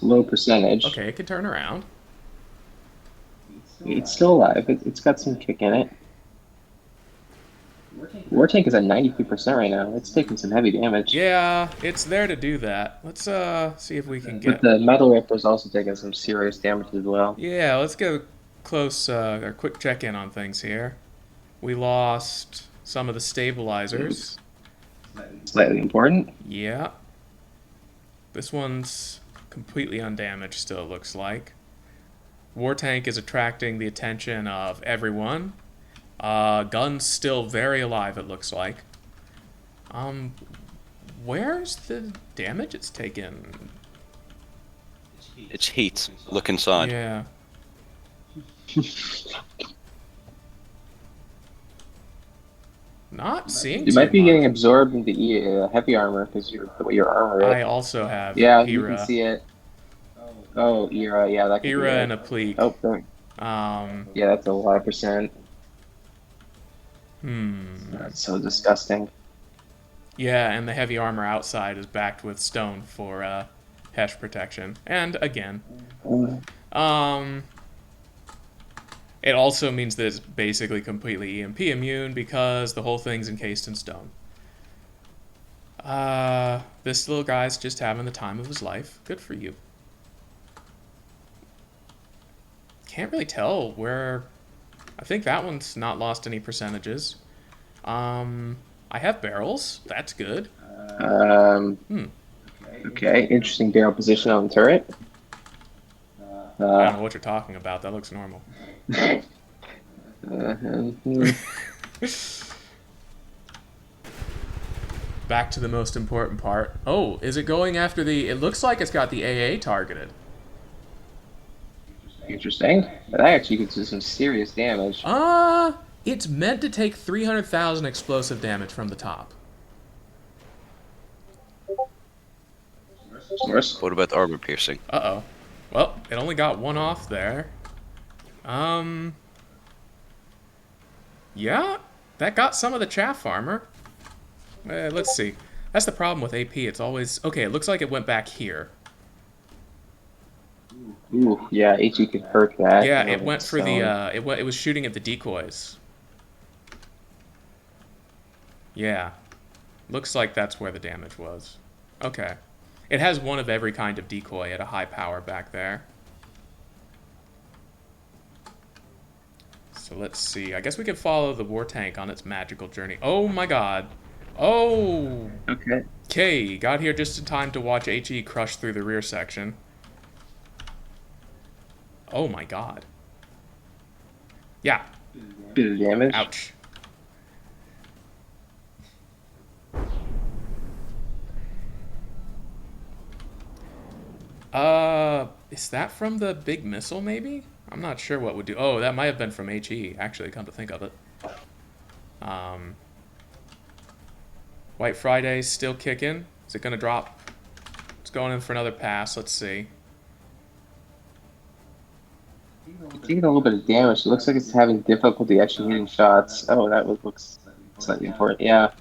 Speaker 2: low percentage.
Speaker 1: Okay, it can turn around.
Speaker 2: It's still alive. It's got some kick in it. War tank is at 93% right now. It's taking some heavy damage.
Speaker 1: Yeah, it's there to do that. Let's see if we can
Speaker 2: But
Speaker 1: get...
Speaker 2: the metal ripper is also taking some serious damage as well.
Speaker 1: Yeah, let's get a close, or quick check-in on things here. We lost some of the stabilizers.
Speaker 2: Slightly important.
Speaker 1: Yeah. This one's completely undamaged still, it looks like. War tank is attracting the attention of everyone. Gun's still very alive, it looks like. Where's the damage it's taken?
Speaker 3: It's heat. Look inside.
Speaker 1: Yeah. Not seeing
Speaker 2: You
Speaker 1: too
Speaker 2: might be
Speaker 1: much.
Speaker 2: getting absorbed into heavy armor because the way your armor is.
Speaker 1: I also have
Speaker 2: Yeah,
Speaker 1: Era.
Speaker 2: you can see it. Oh, Era, yeah, that could
Speaker 1: Era
Speaker 2: be it.
Speaker 1: and a Pleek.
Speaker 2: Oh, there. Yeah, that's a lot of percent. That's so disgusting.
Speaker 1: Yeah, and the heavy armor outside is backed with stone for Hesh protection. And again, it also means that it's basically completely EMP immune because the whole thing's encased in stone. This little guy's just having the time of his life. Good for you. Can't really tell where... I think that one's not lost any percentages. I have barrels. That's good.
Speaker 2: Okay, interesting barrel position on the turret.
Speaker 1: I don't know what you're talking about. That looks normal. Back to the most important part. Oh, is it going after the... It looks like it's got the AA targeted.
Speaker 2: Interesting. That actually could do some serious damage.
Speaker 1: It's meant to take 300,000 explosive damage from the top.
Speaker 3: What about armor piercing?
Speaker 1: Uh-oh. Well, it only got one off there. Yeah, that got some of the chaff armor. Let's see. That's the problem with AP. It's always... Okay, it looks like it went back here.
Speaker 2: Ooh, yeah, HE could hurt that.
Speaker 1: Yeah, it went for the... It was shooting at the decoys. Yeah. Looks like that's where the damage was. Okay. It has one of every kind of decoy at a high power back there. So let's see. I guess we can follow the war tank on its magical journey. Oh my god. Oh!
Speaker 2: Okay.
Speaker 1: Okay, got here just in time to watch HE crush through the rear section. Oh my god. Yeah.
Speaker 2: Bit of damage.
Speaker 1: Ouch. Is that from the big missile, maybe? I'm not sure what would do... Oh, that might have been from HE, actually, come to think of it. White Friday's still kicking. Is it going to drop? It's going in for another pass. Let's see.
Speaker 2: It's taking a little bit of damage. It looks like it's having difficulty actually hitting shots. Oh, that looks slightly important. Yeah.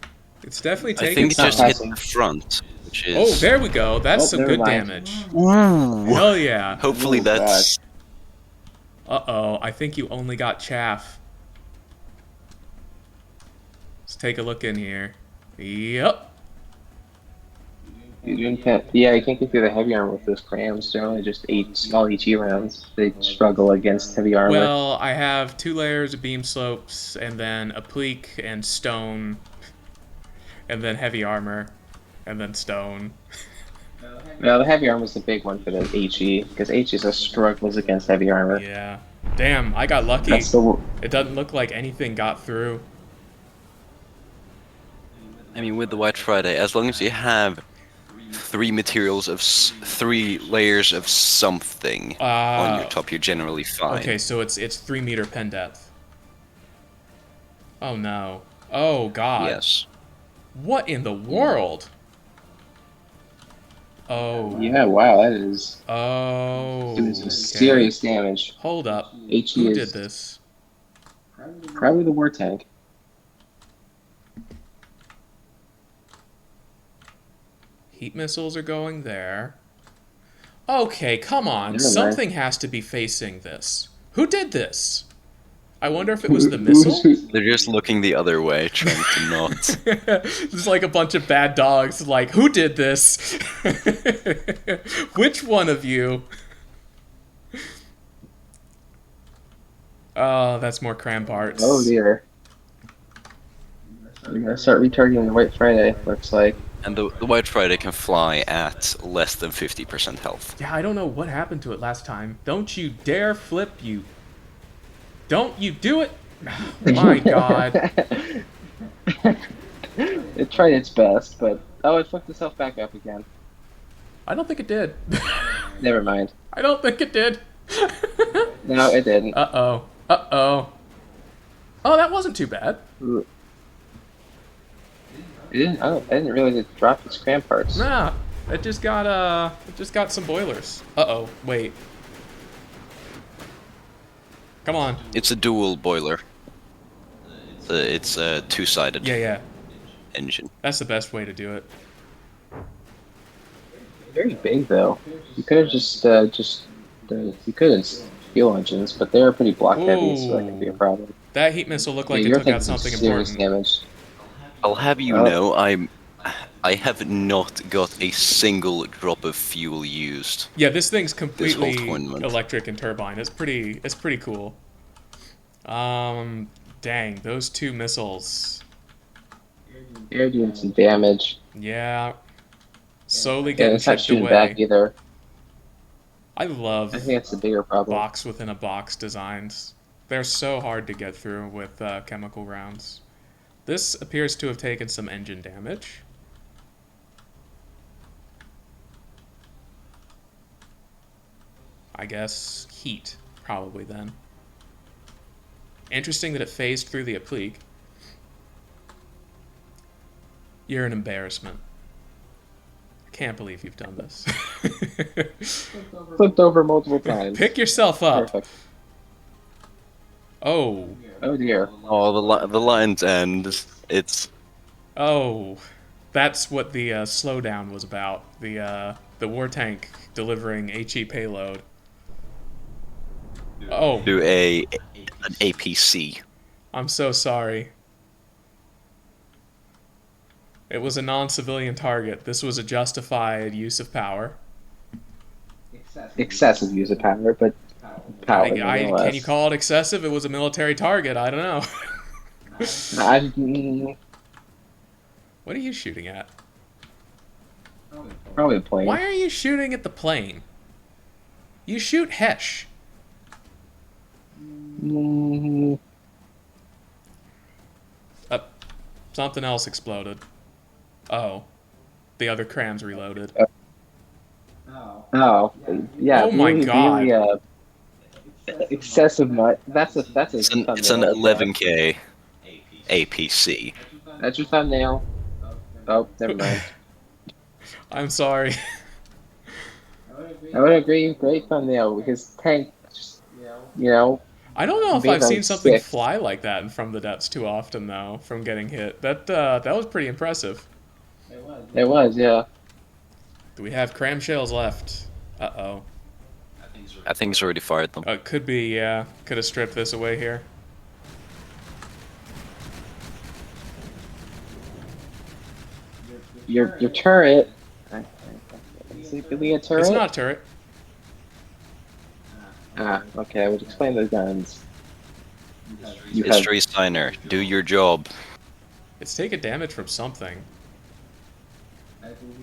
Speaker 1: It's definitely
Speaker 3: I
Speaker 1: taking
Speaker 3: think it
Speaker 1: some...
Speaker 3: just hit the front, which is...
Speaker 1: Oh, there we go. That's some
Speaker 2: never
Speaker 1: good
Speaker 2: mind.
Speaker 1: damage.
Speaker 3: Ooh.
Speaker 1: Hell yeah.
Speaker 3: Hopefully
Speaker 2: Oh,
Speaker 3: that's...
Speaker 1: Uh-oh. I think you only got chaff. Let's take a look in here. Yep.
Speaker 2: You can't get through the heavy armor with those crams. They're only just 8 small HE rounds. They struggle against heavy armor.
Speaker 1: Well, I have 2 layers of beam slopes, and then a pleek and stone, and then heavy armor, and then stone.
Speaker 2: No, the heavy armor is the big one for the HE, because HE struggles against heavy armor.
Speaker 1: Yeah. Damn, I got lucky.
Speaker 2: That's the...
Speaker 1: It doesn't look like anything got through.
Speaker 3: I mean, with the White Friday, as long as you have 3 materials of 3 layers of something on your top, you're generally fine.
Speaker 1: Okay, so it's 3 meter pen depth. Oh no. Oh god.
Speaker 3: Yes.
Speaker 1: What in the world? Oh.
Speaker 2: Yeah, wow, that is
Speaker 1: Oh.
Speaker 2: doing some
Speaker 1: okay.
Speaker 2: serious damage.
Speaker 1: Hold up.
Speaker 2: HE
Speaker 1: Who
Speaker 2: is
Speaker 1: did this?
Speaker 2: probably the war tank.
Speaker 1: Heat missiles are going there. Okay, come on.
Speaker 2: Never mind.
Speaker 1: Something has to be facing this. Who did this? I wonder if it was the missile.
Speaker 3: They're just looking the other way, trying to not.
Speaker 1: There's like a bunch of bad dogs, like, who did this? Which one of you? Oh, that's more cram parts.
Speaker 2: Oh dear. We're gonna start retargeting the White Friday, looks like.
Speaker 3: And the White Friday can fly at less than 50% health.
Speaker 1: Yeah, I don't know what happened to it last time. Don't you dare flip, you... Don't you do it! My god.
Speaker 2: It tried its best, but... Oh, it flipped itself back up again.
Speaker 1: I don't think it did.
Speaker 2: Never mind.
Speaker 1: I don't think it did.
Speaker 2: No, it didn't.
Speaker 1: Uh-oh. Uh-oh. Oh, that wasn't too bad.
Speaker 2: It didn't. Oh, I didn't realize it dropped its cram parts.
Speaker 1: Nah, it just got some boilers. Uh-oh, wait. Come on.
Speaker 3: It's a dual boiler. It's a two-sided
Speaker 1: Yeah.
Speaker 3: engine.
Speaker 1: That's the best way to do it.
Speaker 2: Very big though. You could have just you could have fuel engines, but they're pretty block heavy, so that could be a problem.
Speaker 1: That heat missile looked like
Speaker 2: Yeah,
Speaker 1: it
Speaker 2: you're
Speaker 1: took out
Speaker 2: taking some
Speaker 1: something
Speaker 2: serious
Speaker 1: important.
Speaker 2: damage.
Speaker 3: I'll have you
Speaker 2: Oh.
Speaker 3: know, I have not got a single drop of fuel used.
Speaker 1: Yeah, this thing's completely
Speaker 3: tournament.
Speaker 1: electric and turbine. It's pretty cool. Dang, those two missiles.
Speaker 2: You're doing some damage.
Speaker 1: Yeah. Slowly
Speaker 2: Yeah,
Speaker 1: getting
Speaker 2: it's not
Speaker 1: chipped
Speaker 2: shooting
Speaker 1: away.
Speaker 2: back either.
Speaker 1: I love
Speaker 2: I think that's the bigger problem.
Speaker 1: box within a box designs. They're so hard to get through with chemical rounds. This appears to have taken some engine damage. I guess heat, probably then. Interesting that it phased through the applique. You're an embarrassment. I can't believe you've done this.
Speaker 2: Flipped over multiple times.
Speaker 1: Pick yourself up.
Speaker 2: Perfect.
Speaker 1: Oh.
Speaker 2: Oh dear.
Speaker 3: Oh, the lines end. It's
Speaker 1: Oh. That's what the slowdown was about. The war tank delivering HE payload. Oh.
Speaker 3: to an APC.
Speaker 1: I'm so sorry. It was a non-civilian target. This was a justified use of power.
Speaker 2: Excessive use of power, but power.
Speaker 1: Can you call it excessive? It was a military target. I don't know. What are you shooting at?
Speaker 2: Probably a plane.
Speaker 1: Why are you shooting at the plane? You shoot Hesh.
Speaker 2: Mm,
Speaker 1: Something else exploded. Oh. The other cram's reloaded.
Speaker 2: oh, yeah.
Speaker 1: Oh my
Speaker 2: really,
Speaker 1: God.
Speaker 2: Really, excessive nut. That's a
Speaker 3: It's an
Speaker 2: thumbnail.
Speaker 3: 11K APC.
Speaker 2: That's your thumbnail. Oh, never mind.
Speaker 1: I'm sorry.
Speaker 2: I would agree. Great thumbnail because tank, just,
Speaker 1: I don't know if
Speaker 2: Made
Speaker 1: I've seen
Speaker 2: on
Speaker 1: something
Speaker 2: six.
Speaker 1: fly like that in From the Depths too often, though, from getting hit. That was pretty impressive.
Speaker 2: It was, yeah.
Speaker 1: Do we have cram shells left? Uh-oh.
Speaker 3: I think it's already fired them.
Speaker 1: Could be, yeah. Could have stripped this away here.
Speaker 2: Your turret. Is it really a turret?
Speaker 1: It's not a turret.
Speaker 2: Ah, okay. I would explain the guns. You have,
Speaker 3: History Steiner, do your job.
Speaker 1: It's taken damage from something.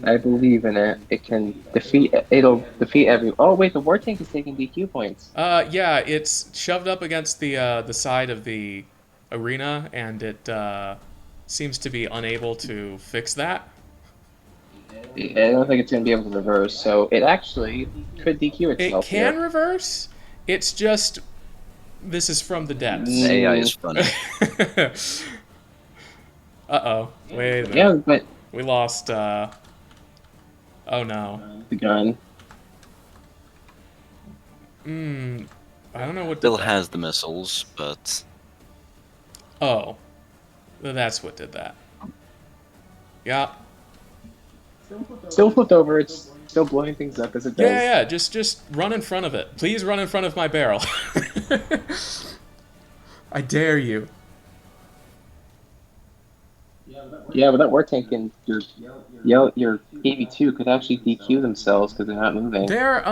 Speaker 2: I believe in it. It can defeat. It'll defeat every. Oh wait, the war tank is taking DQ points.
Speaker 1: Yeah, it's shoved up against the side of the arena, and it seems to be unable to fix that.
Speaker 2: I don't think it's gonna be able to reverse. So it actually could DQ
Speaker 1: It
Speaker 2: itself.
Speaker 1: can
Speaker 2: here.
Speaker 1: reverse. It's just this is From the Depths.
Speaker 3: The AI is funny.
Speaker 1: Uh-oh. Wait a minute.
Speaker 2: Yeah, but
Speaker 1: We lost, oh no.
Speaker 2: the gun.
Speaker 1: I don't know what
Speaker 3: Still
Speaker 1: did that.
Speaker 3: has the missiles, but
Speaker 1: Oh. That's what did that. Yeah.
Speaker 2: Still flipped over. It's still blowing things up as it does.
Speaker 1: Yeah, just run in front of it. Please run in front of my barrel. I dare you.
Speaker 2: Yeah, but that war tank and your AV2 could actually DQ themselves because they're not moving.
Speaker 1: They're,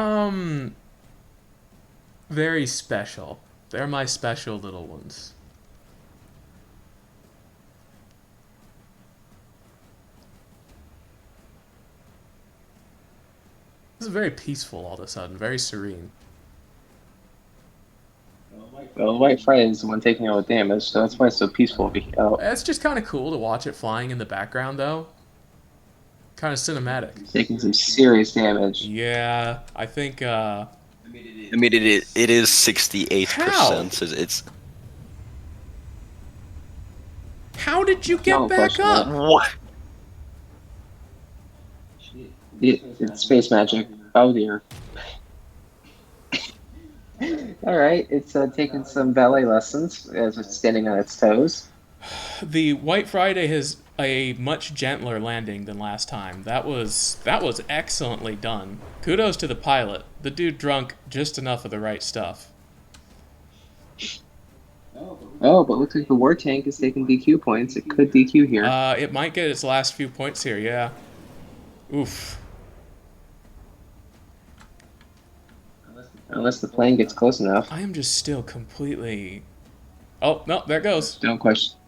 Speaker 1: very special. They're my special little ones. This is very peaceful all of a sudden, very serene.
Speaker 2: Well, the white friend is the one taking all the damage, so that's why it's so peaceful. Oh,
Speaker 1: It's just kind of cool to watch it flying in the background, though. Kind of cinematic.
Speaker 2: taking some serious damage.
Speaker 1: Yeah, I think
Speaker 3: I mean, it is 68%.
Speaker 1: How?
Speaker 3: So it's
Speaker 1: How did you get
Speaker 2: No
Speaker 1: back
Speaker 2: question.
Speaker 1: up?
Speaker 3: what?
Speaker 2: It's space magic. Oh dear. All right, it's taking some ballet lessons as it's standing on its toes.
Speaker 1: The White Friday has a much gentler landing than last time. That was excellently done. Kudos to the pilot. The dude drunk just enough of the right stuff.
Speaker 2: Oh, but looks like the war tank is taking DQ points. It could DQ here.
Speaker 1: It might get its last few points here, yeah. Oof.
Speaker 2: Unless the plane gets close enough.
Speaker 1: I am just still completely... Oh, no, there it goes.
Speaker 2: Don't question.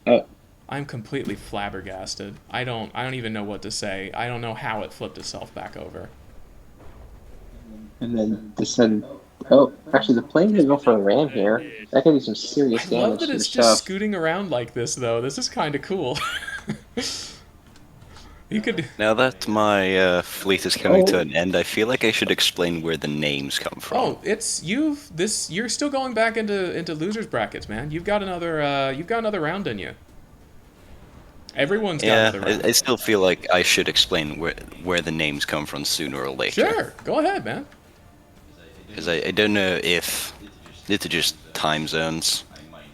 Speaker 2: Oh,
Speaker 1: I'm completely flabbergasted. I don't even know what to say. I don't know how it flipped itself back over.
Speaker 2: and then descend. Oh, actually, the plane could go for a ram here. That could do some serious
Speaker 1: I love
Speaker 2: damage
Speaker 1: that
Speaker 2: to the
Speaker 1: it's just
Speaker 2: stuff.
Speaker 1: scooting around like this, though. This is kind of cool. You could...
Speaker 3: Now that my fleet is coming to an end, I feel like I should explain where the names come from.
Speaker 1: Oh, it's you're still going back into losers brackets, man. You've got another round in you. Everyone's got another round.
Speaker 3: I still feel like I should explain where the names come from sooner or later.
Speaker 1: Sure, go ahead, man.
Speaker 3: Because I don't know if it's just time zones.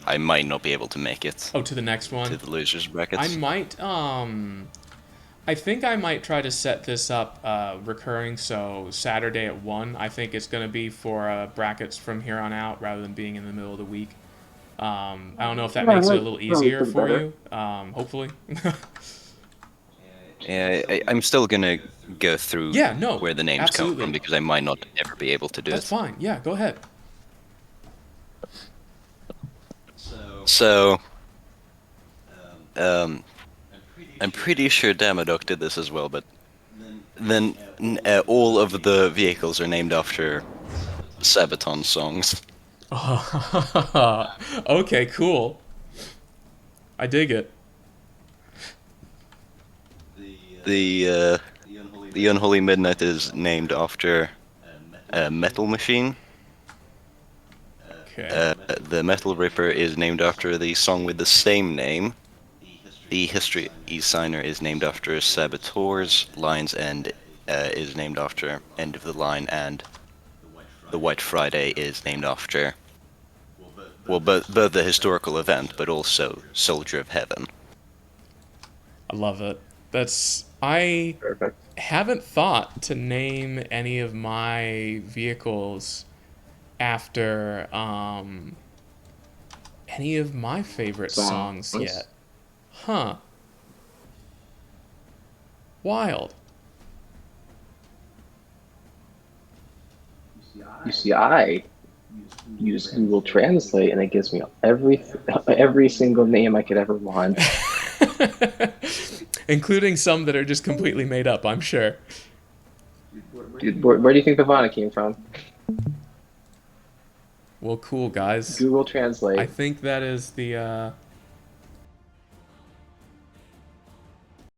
Speaker 3: I might not be able to make it
Speaker 1: Oh, to the next one.
Speaker 3: to the losers brackets.
Speaker 1: I might I think I might try to set this up recurring, so Saturday at 1. I think it's going to be for brackets from here on out rather than being in the middle of the week. I don't know if that makes it a little easier for you, hopefully.
Speaker 3: Yeah, I'm still gonna go through where the names
Speaker 1: absolutely.
Speaker 3: come from because I might not ever be able to do
Speaker 1: That's
Speaker 3: it.
Speaker 1: fine. Yeah, go ahead.
Speaker 3: So, I'm pretty sure Damodoc did this as well, but then all of the vehicles are named after Sabaton songs.
Speaker 1: Okay, cool. I dig it.
Speaker 3: The Unholy Midnight is named after Metal Machine.
Speaker 1: Okay.
Speaker 3: The Metal Ripper is named after the song with the same name. The History Signer is named after Saboteur's Lines End is named after End of the Line, and the White Friday is named after, well, both the historical event, but also Soldier of Heaven.
Speaker 1: I love it. I
Speaker 2: Perfect.
Speaker 1: haven't thought to name any of my vehicles after any of my favorite songs yet. Huh. Wild.
Speaker 2: You see, I use Google Translate, and it gives me every single name I could ever want.
Speaker 1: Including some that are just completely made up, I'm sure.
Speaker 2: Dude, where do you think the Vana came from?
Speaker 1: Well, cool, guys.
Speaker 2: Google Translate.
Speaker 1: I think that is the